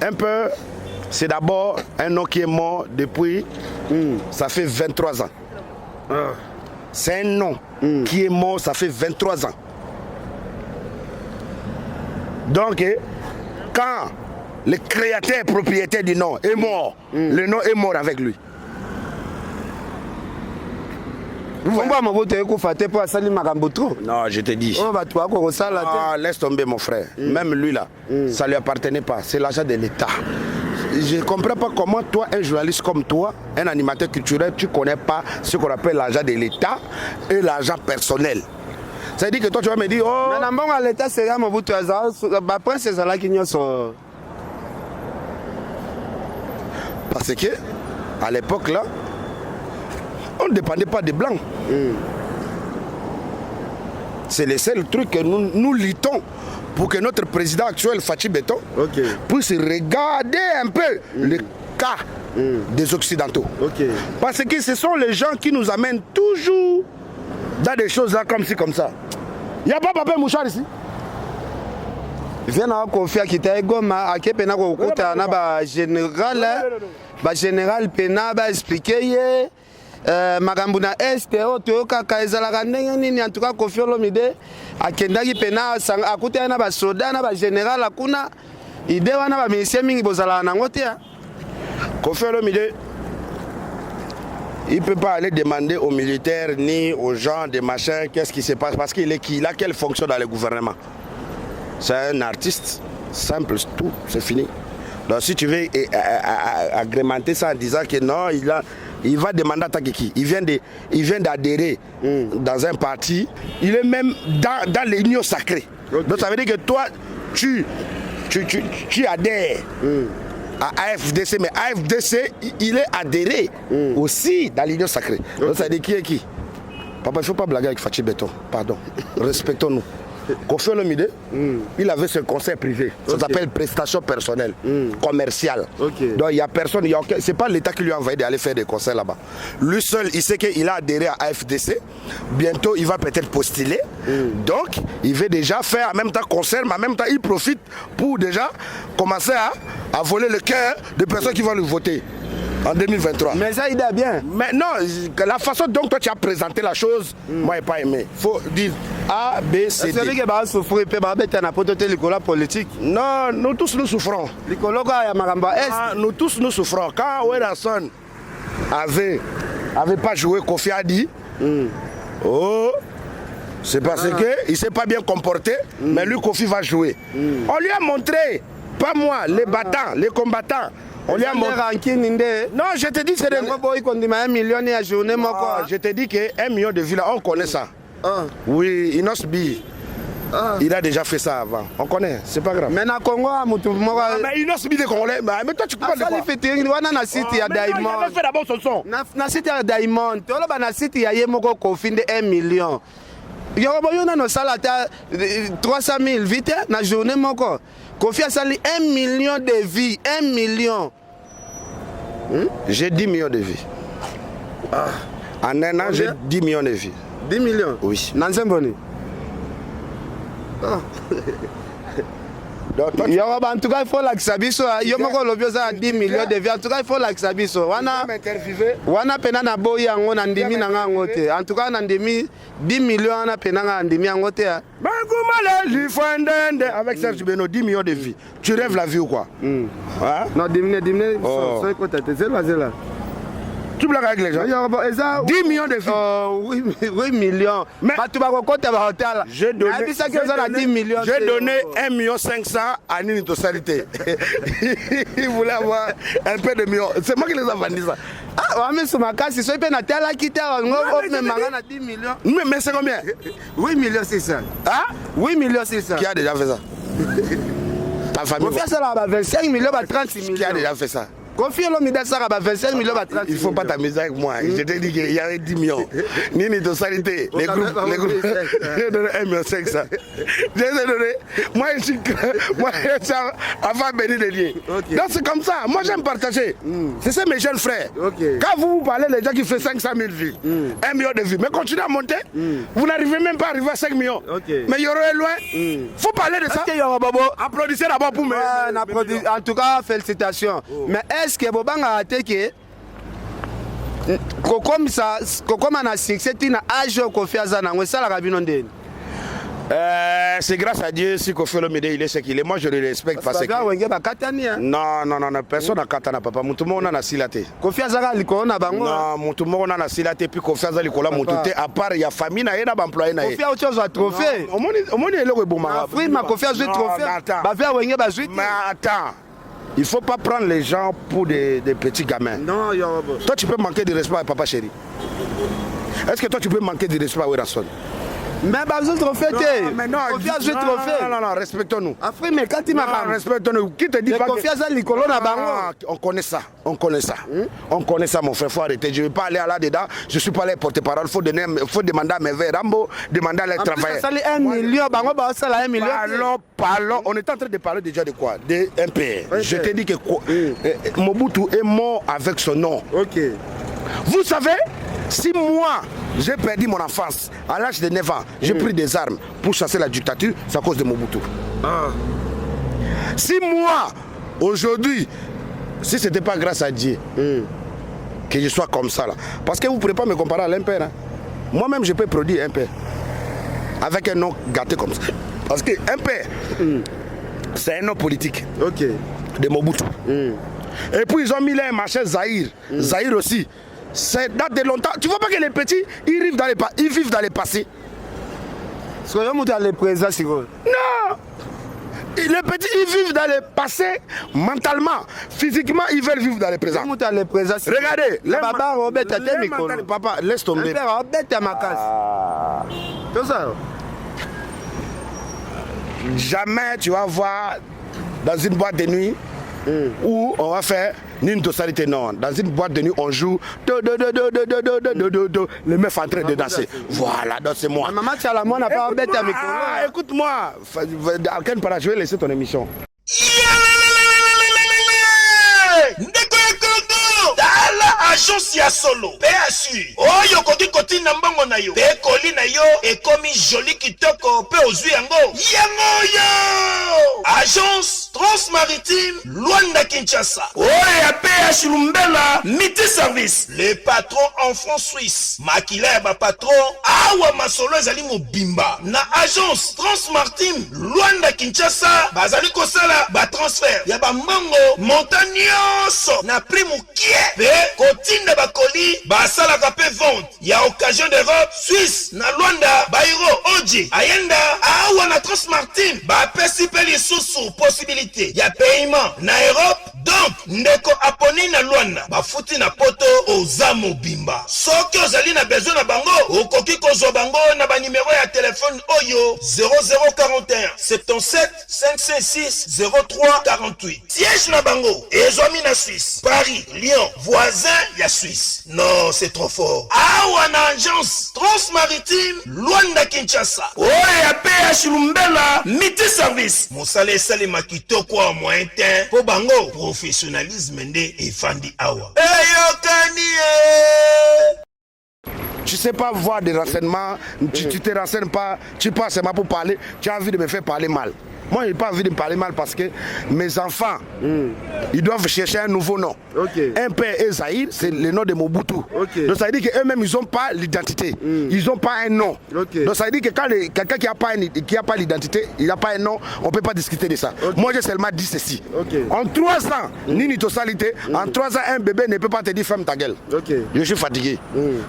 Un peu c'est d'abord un nom qui est mort depuis ça fait 23 ans. C'est un nom qui est mort, ça fait 23 ans. Donc, quand le créateur propriétaire du nom est mort, le nom est mort avec lui. Non, je te dis. Laisse tomber mon frère. Même lui là, ça ne lui appartenait pas. C'est l'argent de l'État. Je ne comprends pas comment toi, un journaliste comme toi, un animateur culturel, tu ne connais pas ce qu'on appelle l'argent de l'État et l'argent personnel. Ça veut dire que toi, tu vas me dire, oh... Mais l'État, c'est là, mon bout de après, c'est ça qui sont... Parce que, à l'époque, là, on ne dépendait pas des Blancs. C'est le seul truc que nous luttons pour que notre président actuel, Fachi Beton, puisse regarder un peu le cas des Occidentaux. Parce que ce sont les gens qui nous amènent toujours dans des choses là comme ci, comme ça. Il n'y a pas Papa Mouchard ici. Viens à confier qui t'a goma à qui pena ko général pena ba expliquer makambo na este oyo toyokaka ezalaka ndenge nini en tout cas Koffi Olomide akendaki pena akutaki na basoda na bagénéral akuna ide wana baministère mingi bozalaka nango te. Koffi Olomide, il ne peut pas aller demander aux militaires ni aux gens des machins qu'est-ce qui se passe parce qu'il est qui, il a quelle fonction dans le gouvernement. C'est un artiste, simple, tout, c'est fini. Donc si tu veux agrémenter ça en disant que non, il va demander à qui. Il vient d'adhérer dans un parti. Il est même dans l'union sacrée. Okay. Donc ça veut dire que toi, tu adhères à AFDC, mais AFDC, il est adhéré aussi dans l'union sacrée. Okay. Donc ça veut dire qui est qui. Papa, il ne faut pas blaguer avec Fachi Beton. Pardon. Respectons-nous. Koffi Olomide, il avait ce conseil privé. Ça s'appelle prestation personnelle, commerciale. Okay. Donc il n'y a personne, c'est pas l'État qui lui a envoyé d'aller faire des concerts là-bas. Lui seul, il sait qu'il a adhéré à AFDC. Bientôt, il va peut-être postuler. Donc, il veut déjà faire en même temps concert, mais en même temps, il profite pour déjà commencer à voler le cœur des personnes qui vont le voter. En 2023. Mais ça, il est bien. Mais non, la façon dont toi tu as présenté la chose, moi, je n'ai pas aimé. Il faut dire A, B, C, D. C'est vrai que tu souffres, tu politique. Non, nous tous nous souffrons. Nous tous nous souffrons. Quand Werason avait pas joué, Koffi a dit oh, c'est parce qu'il ne s'est pas bien comporté, mais lui, Koffi va jouer. On lui a montré, pas moi, les battants, les combattants. On lui a montré. Non, je te dis c'est des... Je te dis que 1 million de vues là, on connaît ça. Oui, Inos B. Il a déjà fait ça avant. On connaît, c'est pas grave. Mais na Congo, mais Inos B des Congolais, mais toi tu peux pas le voir. Il avait fait d'abord son son. Na site ya Diamond, toloba na site ya Yemoko Koffi de 1 million. Yoboyona no salata 300 000 vite na journée moko. Koffi a sali 1 million de vies, 1 million. J'ai 10 millions de vies. En un an, j'ai 10 millions de vies. 10 millions? Oui. Nanzemboni. En tout cas, il faut l'acsabiso. Il y a 10 millions de vies. En tout cas, il faut l'acsabiso. Wana pena na boya ngo na ndimi na ngote. En tout cas, na ndimi 10 millions na pena na ndimi ngote. Avec Serge Beno, 10 millions de vies. Tu rêves la vie ou quoi? Non, 10 millions. Tu blagues avec les gens. 10 millions de vies. 8 millions. Mais j'ai donné 1,5 million à Nini Salité. Il voulait avoir un peu de millions. C'est moi qui les ai vendus ça. Mais c'est combien? 8 millions 600. 8 millions 600. Qui a déjà fait ça? Ta famille. On fait ça là, 25 millions, 36 millions. Qui a déjà fait ça? Koffi Olomide ça 25 millions, 36 il ne faut pas t'amuser avec moi. Je t'ai dit qu'il y avait 10 millions. Nini de Salité, les groupes. J'ai donné 1,5 million. J'ai donné. Moi, je suis avant béni de Dieu. Donc c'est comme ça. Moi, j'aime partager. C'est ça mes jeunes frères. Quand vous parlez, les gens qui font 500 000 vues, 1 million de vues, mais continuez à monter, vous n'arrivez même pas à arriver à 5 millions. Mais il y aura loin. Il faut parler de ça. Applaudissez d'abord pour moi. En tout cas, félicitations. Mais est-ce que Bobanga a été que comme un succès tina âge Koffi Azana ça la rabino ndeni c'est grâce à Dieu si Koffi Olomide il est ce qu'il est. Moi je le respecte parce que non personne n'a katana papa mutu mo na silate Koffi Azana likolo na bango non mutu mo na silate puis Koffi Azana likolo mutu te à part ya famille na yena ba employé na ye Koffi a autre chose à trophée omoni eloko eboma Afrique ma Koffi a joué trophée ba faire wenge ba jouer mais attends. Il ne faut pas prendre les gens pour des petits gamins. Non, toi, tu peux manquer de respect à Papa Chéri. Est-ce que toi, tu peux manquer de respect à Werason? Mais pas besoin de trophée. Non, respectons-nous. Afrique, mais quand il m'a respectons-nous. Qui te dit pas que... On connaît ça. On connaît ça, mon frère. Il faut arrêter. Je ne vais pas aller là-dedans. Je ne suis pas allé porter parole. Il faut demander à mes verres Rambo, demander à les travailler. Ça, 1 million, 1 million. Parlons. On est en train de parler déjà de quoi? De MPR. Je te dis que Mobutu est mort avec son nom. Vous savez, si moi, j'ai perdu mon enfance à l'âge de 9 ans, j'ai pris des armes pour chasser la dictature, c'est à cause de Mobutu. Si moi, aujourd'hui, si ce n'était pas grâce à Dieu, que je sois comme ça là. Parce que vous ne pourrez pas me comparer à l'Impère. Hein. Moi-même, je peux produire un père. Avec un nom gâté comme ça. Parce que un père, c'est un nom politique. Ok. De Mobutu. Et puis ils ont mis là un machin Zahir. Zahir aussi. Ça date de longtemps. Tu vois pas que les petits, ils vivent dans les passés. Soyons dans les présents, c'est quoi? Non! Les petits, ils vivent dans le passé mentalement. Physiquement, ils veulent vivre dans le présent. Regardez, le papa Robert a été papa, laisse tomber. Le père Robert a ma casse. Tout ça. Jamais tu vas voir dans une boîte de nuit où on va faire une totalité. Non, dans une boîte de nuit, on joue les meufs en train de danser. Voilà, donc c'est moi. Maman Chalamon n'a pas embêté à mes collègues. Écoute-moi, à quel part je vais laisser ton émission. Agence ya solo PSU oyo koki kotinda mbongo na yo pe koli na yo ekomi joli kitoko pe ozwi yango yo Agence Transmaritime Luanda Kinshasa oyo ya PSU Lumbela Miti Service le patron en francs suisse makila ya ba patron awa masolo ezali mobimba na Agence Transmaritime Luanda Kinshasa bazali kosala ba transfert ya ba mbongo montagnioso na prix mukie pe kotinda bakoli basalaka pe vente ya occasion d'Europe Suisse na Luanda bairo oji ayenda awa na Transmartine bapesi pe lisusu possibilité ya paiement na Europe donc ndeko aponi na Luanda bafuti na poto oza mobimba soki ozali na besoin na bango okoki kozwa bango na banimero ya telefone oyo 0041 77 556 03 48 siège na bango ezwami na Suisse Paris Lyon voisin ya Suisse. Non, c'est trop fort. Awa na agence Transmaritime Luanda Kinshasa. Oya PH Lumbela Miti Service. Mosale esali makitoko wa moyen temps. Po bango professionnalisme nde efandi awa. Eyokani Tu sais pas voir des renseignements, tu te renseignes pas, tu passes seulement pour parler, tu as envie de me faire parler mal. Moi, je n'ai pas envie de me parler mal parce que mes enfants, ils doivent chercher un nouveau nom. Un père et Zahir, c'est le nom de Mobutu. Donc ça veut dire qu'eux-mêmes, ils n'ont pas l'identité. Ils n'ont pas un nom. Donc ça veut dire que quand quelqu'un qui n'a pas l'identité, il n'a pas un nom, on ne peut pas discuter de ça. Moi, j'ai seulement dit ceci. En 3 ans, Nini Tosalité, en 3 ans, un bébé ne peut pas te dire ferme ta gueule. Je suis fatigué.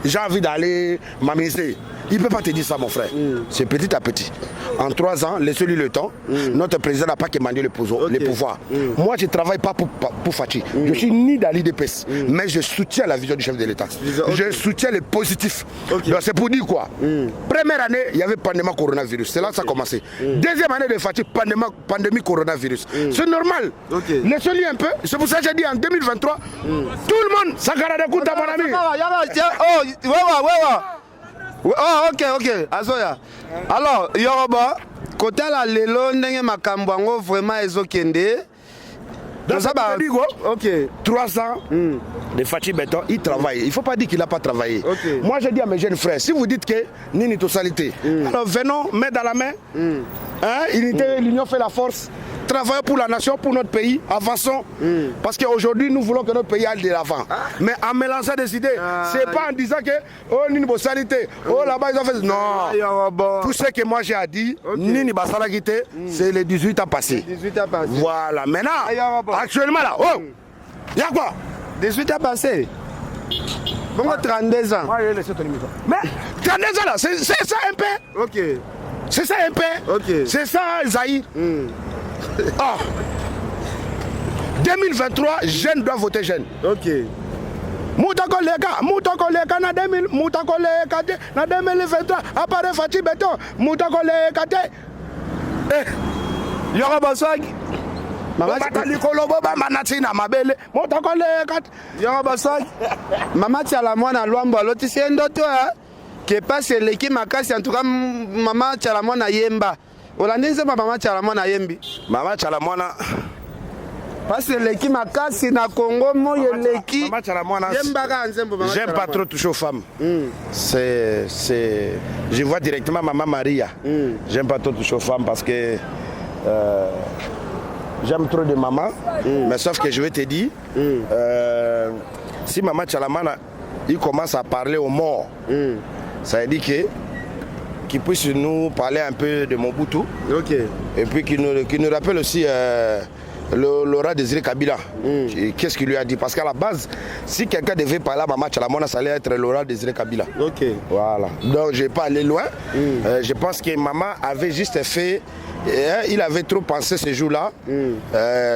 J'ai envie d'aller m'amuser. Il ne peut pas te dire ça, mon frère. C'est petit à petit. En 3 ans, laissez-lui le temps. Notre président n'a pas commandé le pouvoir. Moi, je ne travaille pas pour Fachi. Je suis ni dans l'IDPS, mais je soutiens la vision du chef de l'État. Je soutiens le positif. Donc c'est pour dire quoi? Première année, il y avait pandémie coronavirus. C'est là que ça a commencé. Deuxième année de Fachi, pandémie coronavirus. C'est normal. Laissez-lui un peu. C'est pour ça que j'ai dit en 2023, tout le monde, ça garde des coups à mon ami. Oh, ok. Azoya. Alors, Yoruba, côté la lelo, ndenge makambo yango vraiment ezokende. Dans ça, ok. 3 ans de Fachi Beton, il travaille. Il ne faut pas dire qu'il n'a pas travaillé. Moi, je dis à mes jeunes frères, si vous dites que Nini Tosalité, alors venons, main dans la main. Unité, l'union fait la force. Travaillons pour la nation, pour notre pays, avançons. Parce qu'aujourd'hui, nous voulons que notre pays aille de l'avant. Mais en mélangeant des idées, c'est pas en disant que oh, Nini Bosalité, oh là-bas ils ont fait. Non. Tout ce que moi j'ai à dire, Nini Basalagité, c'est les 18 ans passés. 18 ans passés. Voilà. Maintenant, actuellement là, oh, il y a quoi? 18 ans passés. Bon, 32 ans. Mais 32 ans là, c'est ça un peu. Ok. C'est ça un peu. C'est ça Zahir. 2023, jeunes doivent voter jeunes. Moutakoleka na 2023, apparaît Fachi Beton, Moutakoleka te. Yoruba Swag. Yoruba Swag. Maman Chalamon à Luambo, l'autre c'est un d'autre qui passe l'équipe Makasi, en tout cas Maman Chalamon à Yemba. Olandise Maman Chalamon à Yembi. Maman Chalamon parce que l'équipe Makasi na Congo, moi l'équipe. J'aime pas trop toucher aux femmes. Je vois directement Maman Maria. J'aime pas trop toucher aux femmes parce que j'aime trop de maman. Mais sauf que je vais te dire, si Mama Tchalamana il commence à parler aux morts, ça veut dire qu'il puisse nous parler un peu de Mobutu. Et puis qu'il nous rappelle aussi Laurent Désiré Kabila. Qu'est-ce qu'il lui a dit? Parce qu'à la base, si quelqu'un devait parler à Mama Tchalamana, ça allait être Laurent Désiré Kabila. Voilà. Donc je ne vais pas aller loin. Je pense que Maman avait juste fait... il avait trop pensé ce jour-là.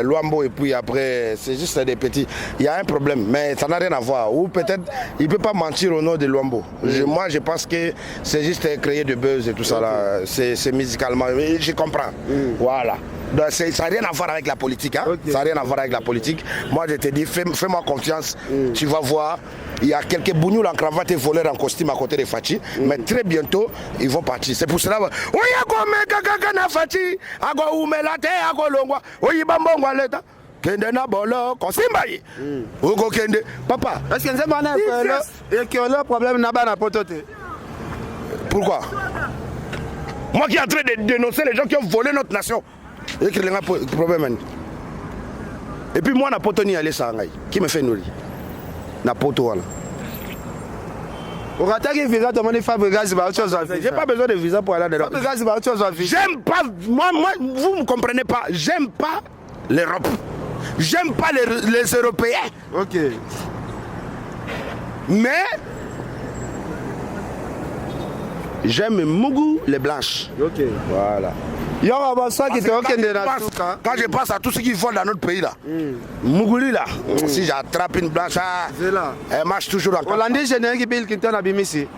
Luambo et puis après, c'est juste des petits. Il y a un problème, mais ça n'a rien à voir. Ou peut-être, il ne peut pas mentir au nom de Luambo. Moi, je pense que c'est juste créer de buzz et tout ça là. C'est musicalement. Je comprends. Voilà. Donc, ça n'a rien à voir avec la politique. Hein? Ça n'a rien à voir avec la politique. Moi, je te dis, fais-moi confiance. Tu vas voir. Il y a quelques bougnoules en cravate et voleurs en costume à côté de Fachi. Mais très bientôt, ils vont partir. C'est pour cela. Oui, Fachi. Kende na bolo kosimba yi. Ugo kende. Papa. Est-ce que c'est un problème na potote? Pourquoi? Moi qui est en train de dénoncer les gens qui ont volé notre nation. Et qu'il y a un problème. Et puis moi, na poto ni aller ça qui me fait nourrir. Na poto wala. J'ai pas besoin de visa pour aller dedans. J'aime pas, moi, vous me comprenez pas. J'aime pas l'Europe. J'aime pas les Européens. Mais j'aime Mougou les blanches. Voilà. Quand je pense à tout ce qu'ils font dans notre pays là, Mougouli là, si j'attrape une blanche, elle marche toujours en Hollandais général qui Bill Clinton a bimisi.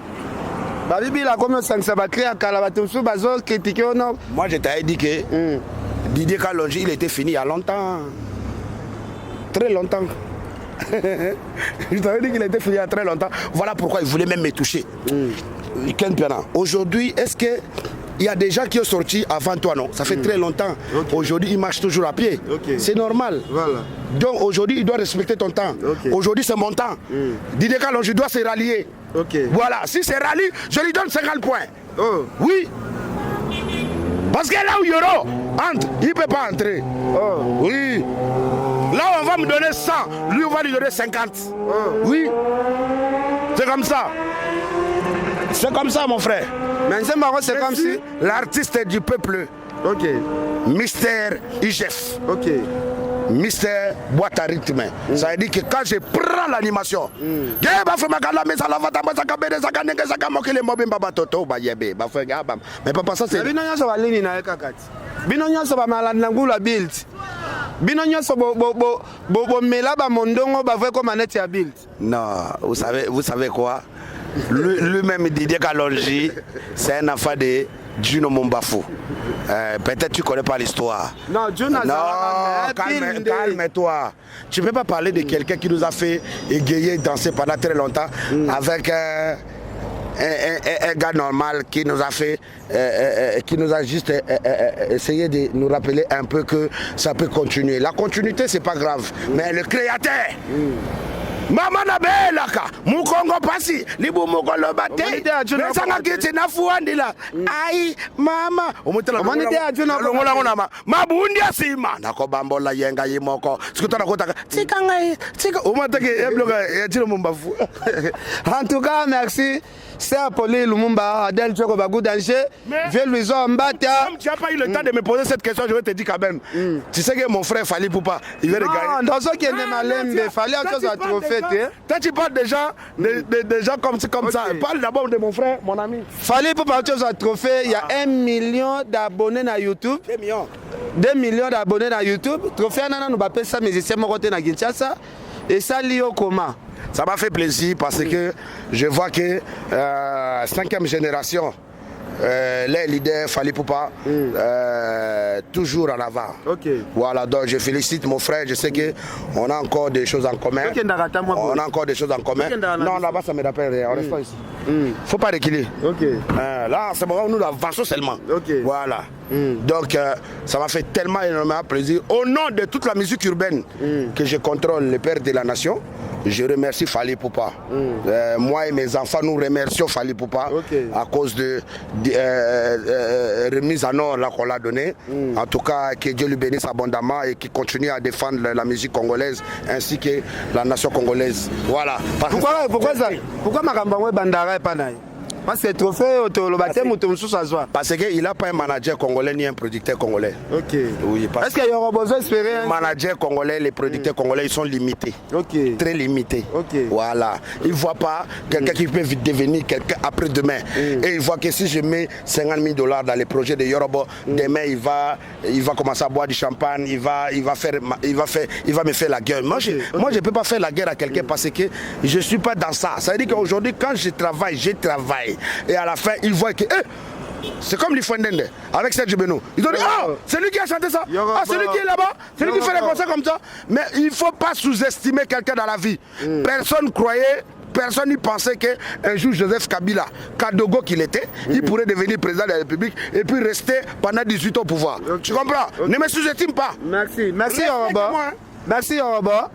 Moi je t'avais dit que Didier Kalonji il était fini il y a longtemps. Très longtemps. Je t'avais dit qu'il était fini il y a très longtemps. Voilà pourquoi il voulait même me toucher. Aujourd'hui, est-ce que il y a des gens qui ont sorti avant toi, non? Ça fait très longtemps. Aujourd'hui, ils marchent toujours à pied. C'est normal. Voilà. Donc aujourd'hui, il doit respecter ton temps. Aujourd'hui, c'est mon temps. Didier Kalonji doit se rallier. Voilà. Si c'est rallié, je lui donne 50 points. Oui. Parce que là où Yoro entre, il ne peut pas entrer. Oui. Là où on va me donner 100, lui on va lui donner 50. Oui. C'est comme ça. C'est comme ça, mon frère. Mais c'est comme si l'artiste du peuple. Mystère IGF. Mister boîte à rythme. Ça veut dire que quand je prends l'animation, mais papa, ça c'est. Non, vous savez quoi? Lui-même Didier Kalonji, c'est un enfant de Juno Mombafu. Peut-être tu ne connais pas l'histoire. Non, calme-toi. Tu ne peux pas parler de quelqu'un qui nous a fait égayer, danser pendant très longtemps avec un gars normal qui nous a fait, qui nous a juste essayé de nous rappeler un peu que ça peut continuer. La continuité, c'est pas grave, mais le créateur. Mama na belaka mukongo pasi libu mukolo bate besanga kiti na fuandila ai mama omutela longola ngona mabundi asima nako bambola yenga yimoko sikutana kotaka tika ngai tika omatake ebloka yatilo mumbafu. En tout cas, merci. C'est Apolline Lumumba, Adel Tchoko Bagou Danger, Vieux Louison Mbata. Comme tu n'as pas eu le temps de me poser cette question, je vais te dire quand même. Tu sais que mon frère Fali Poupa, il veut regarder. Non, dans ce qui est de Malem, il fallait autre chose à trophée. Toi, tu parles des gens, des gens comme ça. Parle d'abord de mon frère, mon ami. Fallait pour autre chose à trophée. Il y a 1 million d'abonnés dans YouTube. 2 millions. 2 millions d'abonnés dans YouTube. Trophée, nous va payer ça, mais c'est mon côté dans Kinshasa. Et ça, Lio Koma. Ça m'a fait plaisir parce que je vois que 5e génération, les leaders Fali Poupa, toujours en avant. Voilà, donc je félicite mon frère, je sais qu'on a encore des choses en commun. On a encore des choses en commun. Non, là-bas ça me rappelle rien, on reste pas ici. Faut pas reculer. Là, c'est bon, nous avançons seulement. Voilà. Donc ça m'a fait tellement énormément plaisir. Au nom de toute la musique urbaine que je contrôle, le père de la nation, je remercie Fally Ipupa. Moi et mes enfants, nous remercions Fally Ipupa à cause de remise en ordre qu'on l'a donnée. En tout cas, que Dieu lui bénisse abondamment et qu'il continue à défendre la musique congolaise ainsi que la nation congolaise. Voilà. Pourquoi Makambango Bandara est pas là? Parce que trophée parce qu'il n'a pas un manager congolais ni un producteur congolais. Oui, est-ce qu'il y aura besoin d'espérer un manager congolais, les producteurs congolais, ils sont limités. Très limités. Voilà. Ils ne voient pas quelqu'un qui peut devenir quelqu'un après-demain. Et ils voient que si je mets 50 000 $ dans les projets de Yorobo, demain il va commencer à boire du champagne, il va me faire la guerre. Moi, je ne peux pas faire la guerre à quelqu'un parce que je ne suis pas dans ça. Ça veut dire qu'aujourd'hui, quand je travaille. Et à la fin, ils voient que c'est comme l'Ifondende avec Serge Beno. Ils ont dit c'est lui qui a chanté ça. C'est lui qui est là-bas. C'est lui qui fait les concerts comme ça. Mais il ne faut pas sous-estimer quelqu'un dans la vie. Personne croyait. Personne n'y pensait qu'un jour Joseph Kabila, Kadogo qu'il était, il pourrait devenir président de la République et puis rester pendant 18 ans au pouvoir. Tu comprends? Ne me sous-estime pas. Merci Yoruba. Merci Yoruba.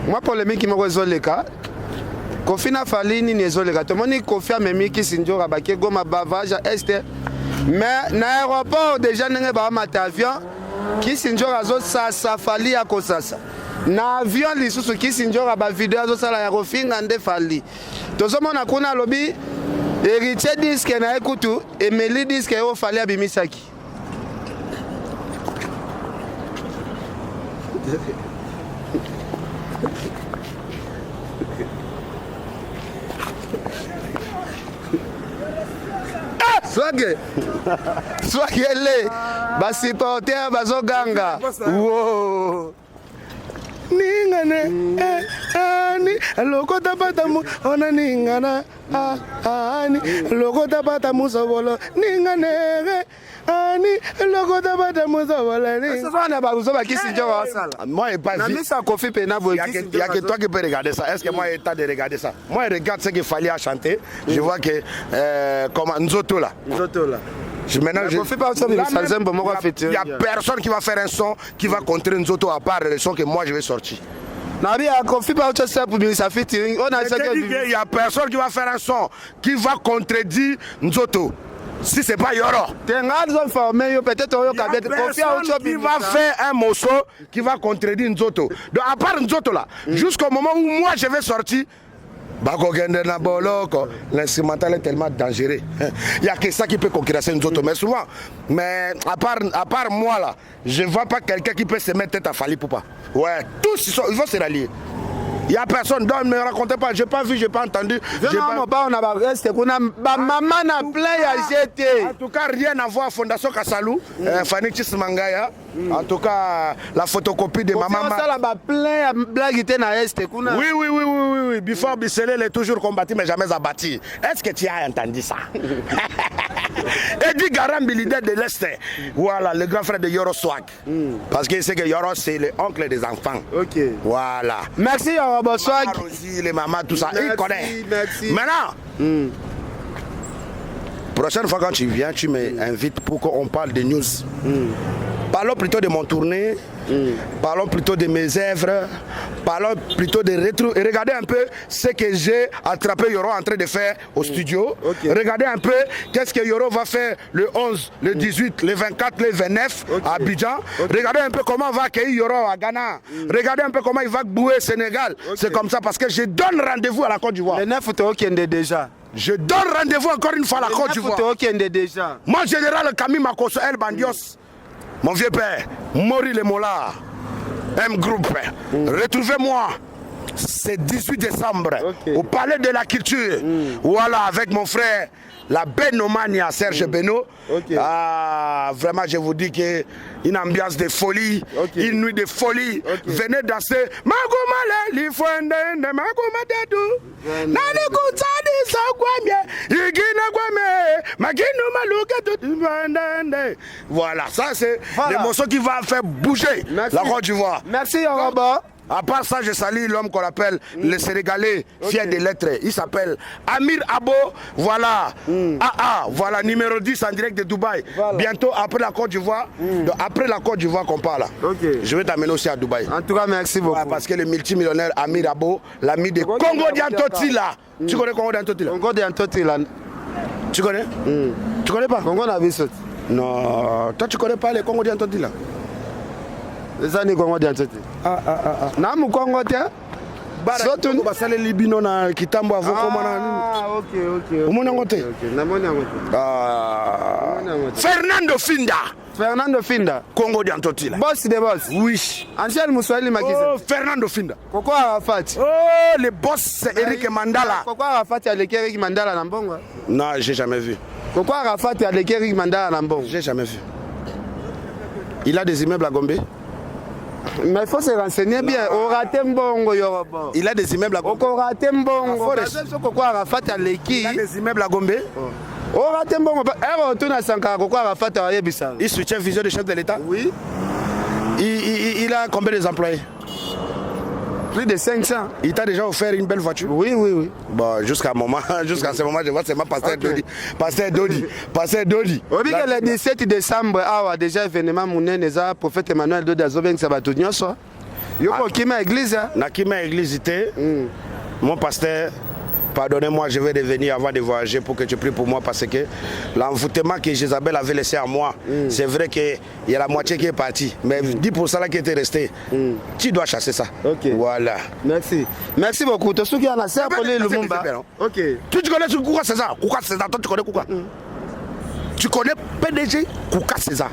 Moi polémique qui me résout les cas. Kofi na Fally ni ezoleka to moni Kofi amemi Kisinjora bake goma bavage este mais na aéroport déjà ndenge ba mata avion Kisinjora zo sasa Fally akosasa na avion lisusu Kisinjora ba video zo sala ya kofinga nde Fally tozomona kuna lobi héritier disque na ekutu Emeli disque yo Fally abimisaki Swagele basupporter bazoganga wow ningane ani lokota patamu ona ningana ani lokota patamu sobolo ningane ani lokota patamu sobolo ni ça na baruzo ba Kisinjora sala moi et pas na misa Kofi pena bo il y a que toi qui peux regarder ça. Est-ce que moi j'ai le temps de regarder ça? Moi je regarde ce qu'il fallait à chanter. Je vois que comme Nzoto là. Il n'y a personne qui va faire un son qui va contrer Nzoto à part le son que moi je vais sortir. Il n'y a personne qui va faire un son qui va contredire Nzoto. Si c'est pas Yoro, il y a personne qui va faire un morceau qui va contredire Nzoto. Donc à part Nzoto là, jusqu'au moment où moi je vais sortir, l'instrumental est tellement dangereux. Il n'y a que ça qui peut concurrencer Nzoto. Mais souvent, à part moi là, je ne vois pas quelqu'un qui peut se mettre tête à Fally Ipupa. Ouais, tous ils vont se rallier. Il n'y a personne, ne me racontez pas, je n'ai pas vu, je n'ai pas entendu. En tout cas, rien à voir Fondation Kassalou, Fanny Mangaya. En tout cas, la photocopie de maman. Oui. Before Bissele, il est toujours combattu, mais jamais abattu. Est-ce que tu as entendu ça? Eddie Garambi, leader de l'Est. Voilà, le grand frère de Yoro Swag. Parce qu'il sait que Yoro, c'est l'oncle des enfants. Voilà. Merci Yoro Swag. Les mamans, tout ça. Il connaît. Merci. Maintenant, prochaine fois quand tu viens, tu m'invites pour qu'on parle de news. Parlons plutôt de mon tournée, parlons plutôt de mes œuvres, parlons plutôt de rétro. Et regardez un peu ce que j'ai attrapé Yoro en train de faire au studio. Regardez un peu qu'est-ce que Yoro va faire le 11, le 18, le 24, le 29 à Abidjan. Regardez un peu comment va accueillir Yoro à Ghana. Regardez un peu comment il va bouer Sénégal. C'est comme ça parce que je donne rendez-vous à la Côte d'Ivoire. Le 9 août déjà. Je donne rendez-vous encore une fois à la Côte d'Ivoire. Moi, général Camille Makoso El Bandios. Mon vieux père, Maurice Lemola, M Group, retrouvez-moi, c'est 18 décembre, au Palais de la Culture, voilà, avec mon frère, la Benomania, Serge Beno. Ah, vraiment, je vous dis que une ambiance de folie, une nuit de folie. Venez danser. Voilà, ça c'est l'émotion qui va faire bouger la Côte d'Ivoire. Merci Yoroba. À part ça, je salue l'homme qu'on appelle le Sénégalais, fier des lettres. Il s'appelle Amir Abo. Voilà. Voilà, numéro 10 en direct de Dubaï. Voilà. Bientôt, après la Côte d'Ivoire. Après la Côte d'Ivoire qu'on parle. Je vais t'amener aussi à Dubaï. En tout cas, merci beaucoup. Ouais, parce que le multimillionnaire Amir Abo, l'ami de Congo Diantotila. Tu connais Congo Diantotila? Congo Diantotila. Tu connais? Tu connais pas? Congo Nabiso. Non, toi tu connais pas les Congo Diantotila? Les années Congo Diantotila. Namu Congo tiens. Surtout basale libino na kitambo avant comment na. OK. Umona ngote. Namoni ngote. Fernando Finda. Congo Diantotila. Boss de boss. Oui. Angel Moussouli Makiza. Fernando Finda. Koko Arafat. Oh, le boss c'est Eric Mandala. Koko Arafat a l'équipe Eric Mandala na Mbongo. Non, j'ai jamais vu. Koko Arafat a l'équipe Eric Mandala na Mbongo. J'ai jamais vu. Il a des immeubles à Gombe. Mais il faut se renseigner bien. On rate Mbongo Yoruba. Il a des immeubles à Gombe. On rate Mbongo. Koko Arafat a l'équipe. Il a des immeubles à Gombe. On rate Mbongo. Retourne à Sankara. Koko Arafat a Yebissa. Il soutient Vision de chef de l'État. Oui. Il a combien d'employés? Plus de 500. Il t'a déjà offert une belle voiture? Oui. Bon, jusqu'à ce moment, je vois c'est ma pasteur Dodi. Pasteur Dodi. Oui, le 17 décembre, déjà événement monnaie, prophète Emmanuel Dodi Azobeng Sabatonio so. Yoko kima église. Na kima église mon pasteur, pardonnez-moi, je vais revenir avant de voyager pour que tu pries pour moi parce que l'envoûtement que Jézabel avait laissé à moi, c'est vrai qu'il y a la moitié qui est partie, mais 10% là qui était resté. Tu dois chasser ça. Ok. Voilà. Merci beaucoup. Tu sais qu'il y a un assez appelé Lumumba. Ok. Tu connais Kouka César? Kouka César, toi tu connais Kouka? Tu connais PDG Kouka César?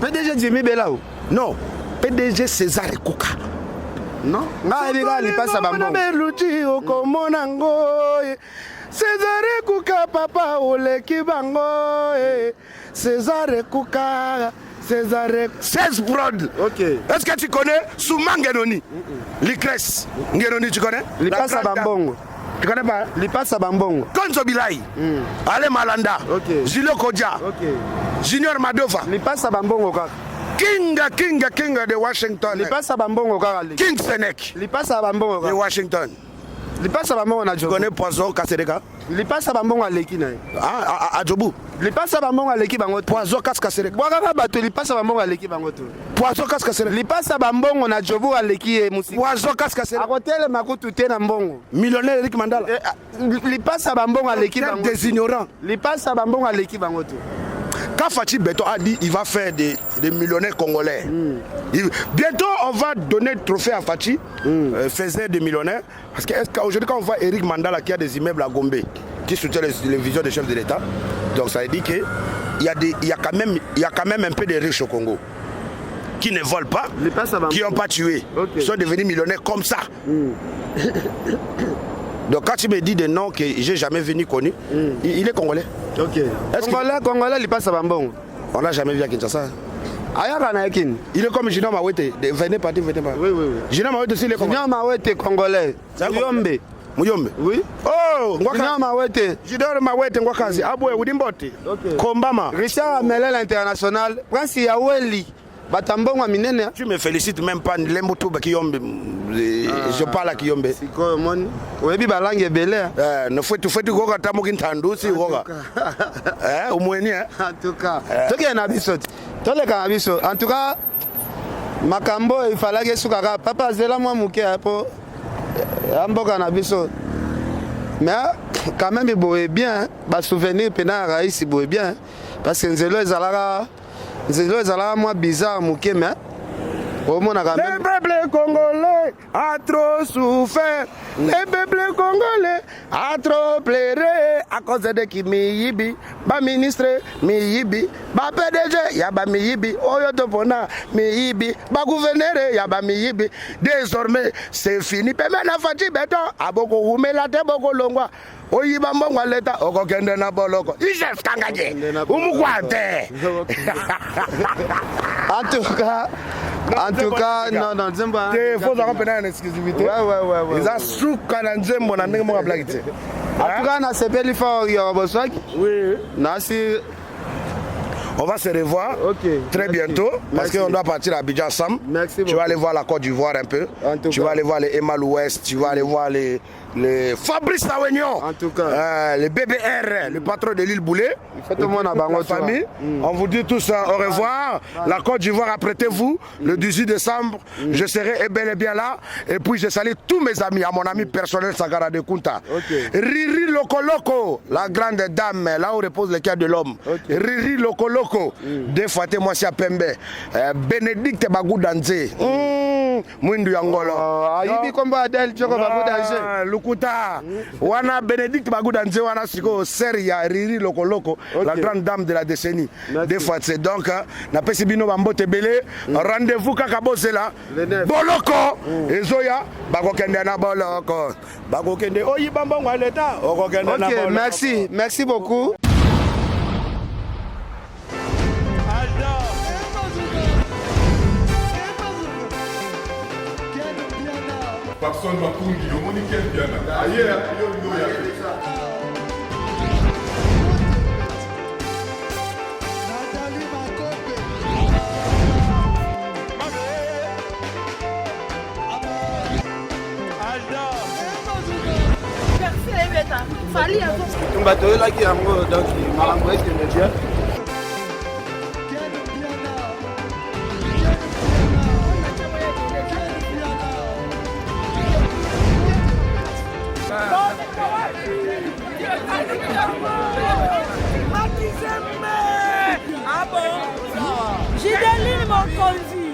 PDG Jimmy Belao? Non. PDG César et Kouka. Non, il passe à Bambon. César Kouka papa ole kibango César Kouka César 16 prod. OK. Est-ce que tu connais Souma Ngenoni? L'Icres Ngenoni tu connais? Il passe à Bambon. Tu connais pas? Il passe à Bambon. Konzo Bilai. Ale Malanda. OK. Zilo Kodja. OK. Junior Madova. Il passe à Bambon. Kinga de Washington. Il passe à Bambon. King Senek. Il passe à Bambon. De Washington. Il passe à Bambon. Tu connais Poison Kasereka? Il passe à Bambon à l'équipe. À Djobou. Il passe à Bambon à l'équipe. Poison Kasereka. Il passe à Bambon à l'équipe. Poison Kasereka. Il passe à Bambon on a Djobou à l'équipe. Poison Kasereka. À côté le Makutu Tena Mbongo. Millionnaire Eric Mandala. Il passe à Bambon à l'équipe. Des ignorants. Il passe à Bambon à l'équipe. Quand Fatih Beton a dit qu'il va faire des millionnaires congolais, bientôt on va donner le trophée à Fatih, faisait des millionnaires. Parce qu'aujourd'hui, quand on voit Eric Mandala qui a des immeubles à Gombe, qui soutient les visions des chefs de l'État, donc ça veut dire qu'il y a quand même un peu de riches au Congo qui ne volent pas, qui n'ont pas tué, qui sont devenus millionnaires comme ça. Donc quand tu me dis des noms que j'ai jamais venu connu, il est congolais. Ok. Congolais, il passe à Bambon. On l'a jamais vu à Kinshasa. Il est comme Junior Mawete. Venez partir. Oui. Junior Mawete aussi, il est congolais. Junior Mawete, congolais. Muyombe. Oui. Oh, Junior Mawete. Junior Mawete, Ngwakazi. Aboué, Udimbote. Kombama. Richard Amelel International. Prince Yaweli. Batambonga minene. Tu me félicites même pas Lembotou Bakiyombe. Je parle à Kiyombe. Siko mon. Oyebi balange belé. Ne faut tu goga tamuki ntandu si goga. Au moins en tout cas. Toki na biso. Tole ka biso. En tout cas makambo il fallait que sukaka papa zela moi muke hapo. Amboka na biso. Mais quand même il boit bien, ba souvenir pena raïs il boit bien parce que nzelo ezalaka moi bizarre mouké mais au moins le peuple congolais a trop souffert. Le peuple congolais a trop pleuré à cause de qui miyibi ba ministre miyibi ba PDG ya ba miyibi oyo topona miyibi ba gouverneur ya ba miyibi. Désormais c'est fini. Pema na Fatih Beton aboko humela te boko longwa oyiba mbongo leta okokende na boloko Joseph Tangaje umukwate. En tout cas, non, Zemba. Il faut avoir une exclusivité. Ouais. Ils ont sous quand Zemba n'a pas blague. En tout cas, on a sepelé fort Yoroboswag. Oui. Nasi. On va se revoir très bientôt parce qu'on doit partir à Abidjan ensemble. Tu vas aller voir la Côte d'Ivoire un peu. Tu vas aller voir les Emal Ouest. Tu vas aller voir les Fabrice Tawignon. En tout cas. Les BBR, le patron de l'île Boulet. La famille. On vous dit tous au revoir. La Côte d'Ivoire, apprêtez-vous. Le 18 décembre, je serai bel et bien là. Et puis je salue tous mes amis, à mon ami personnel Sagara de Kunta. Riri Loco Loco, la grande dame, là où repose le cœur de l'homme. Riri Loco Loco, deux fois moi si à Pembe. Bénédicte Bagou Danze. Mwindu Yangolo. Ayibi komba Adel Djoko Bagou Danze. Lukuta. Wana Bénédicte Bagou Danze, wana siko Seria Riri Loco Loco, la grande dame de la décennie. Deux fois c'est donc, na pesibino bambote belé, rendez-vous kakabose là. Boloko. Ezoya, Bago Kende na Boloko. Bago Kende, oyi bambon wa l'état. Ok, merci beaucoup. Personne m'a conduit, au monde qui est bien. Ailleurs, Fali Bateau là qui est en gros, donc Malambo est immédiat. Ah bon? Gideline Mokonzi.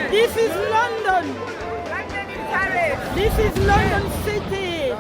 This is London. This is London City.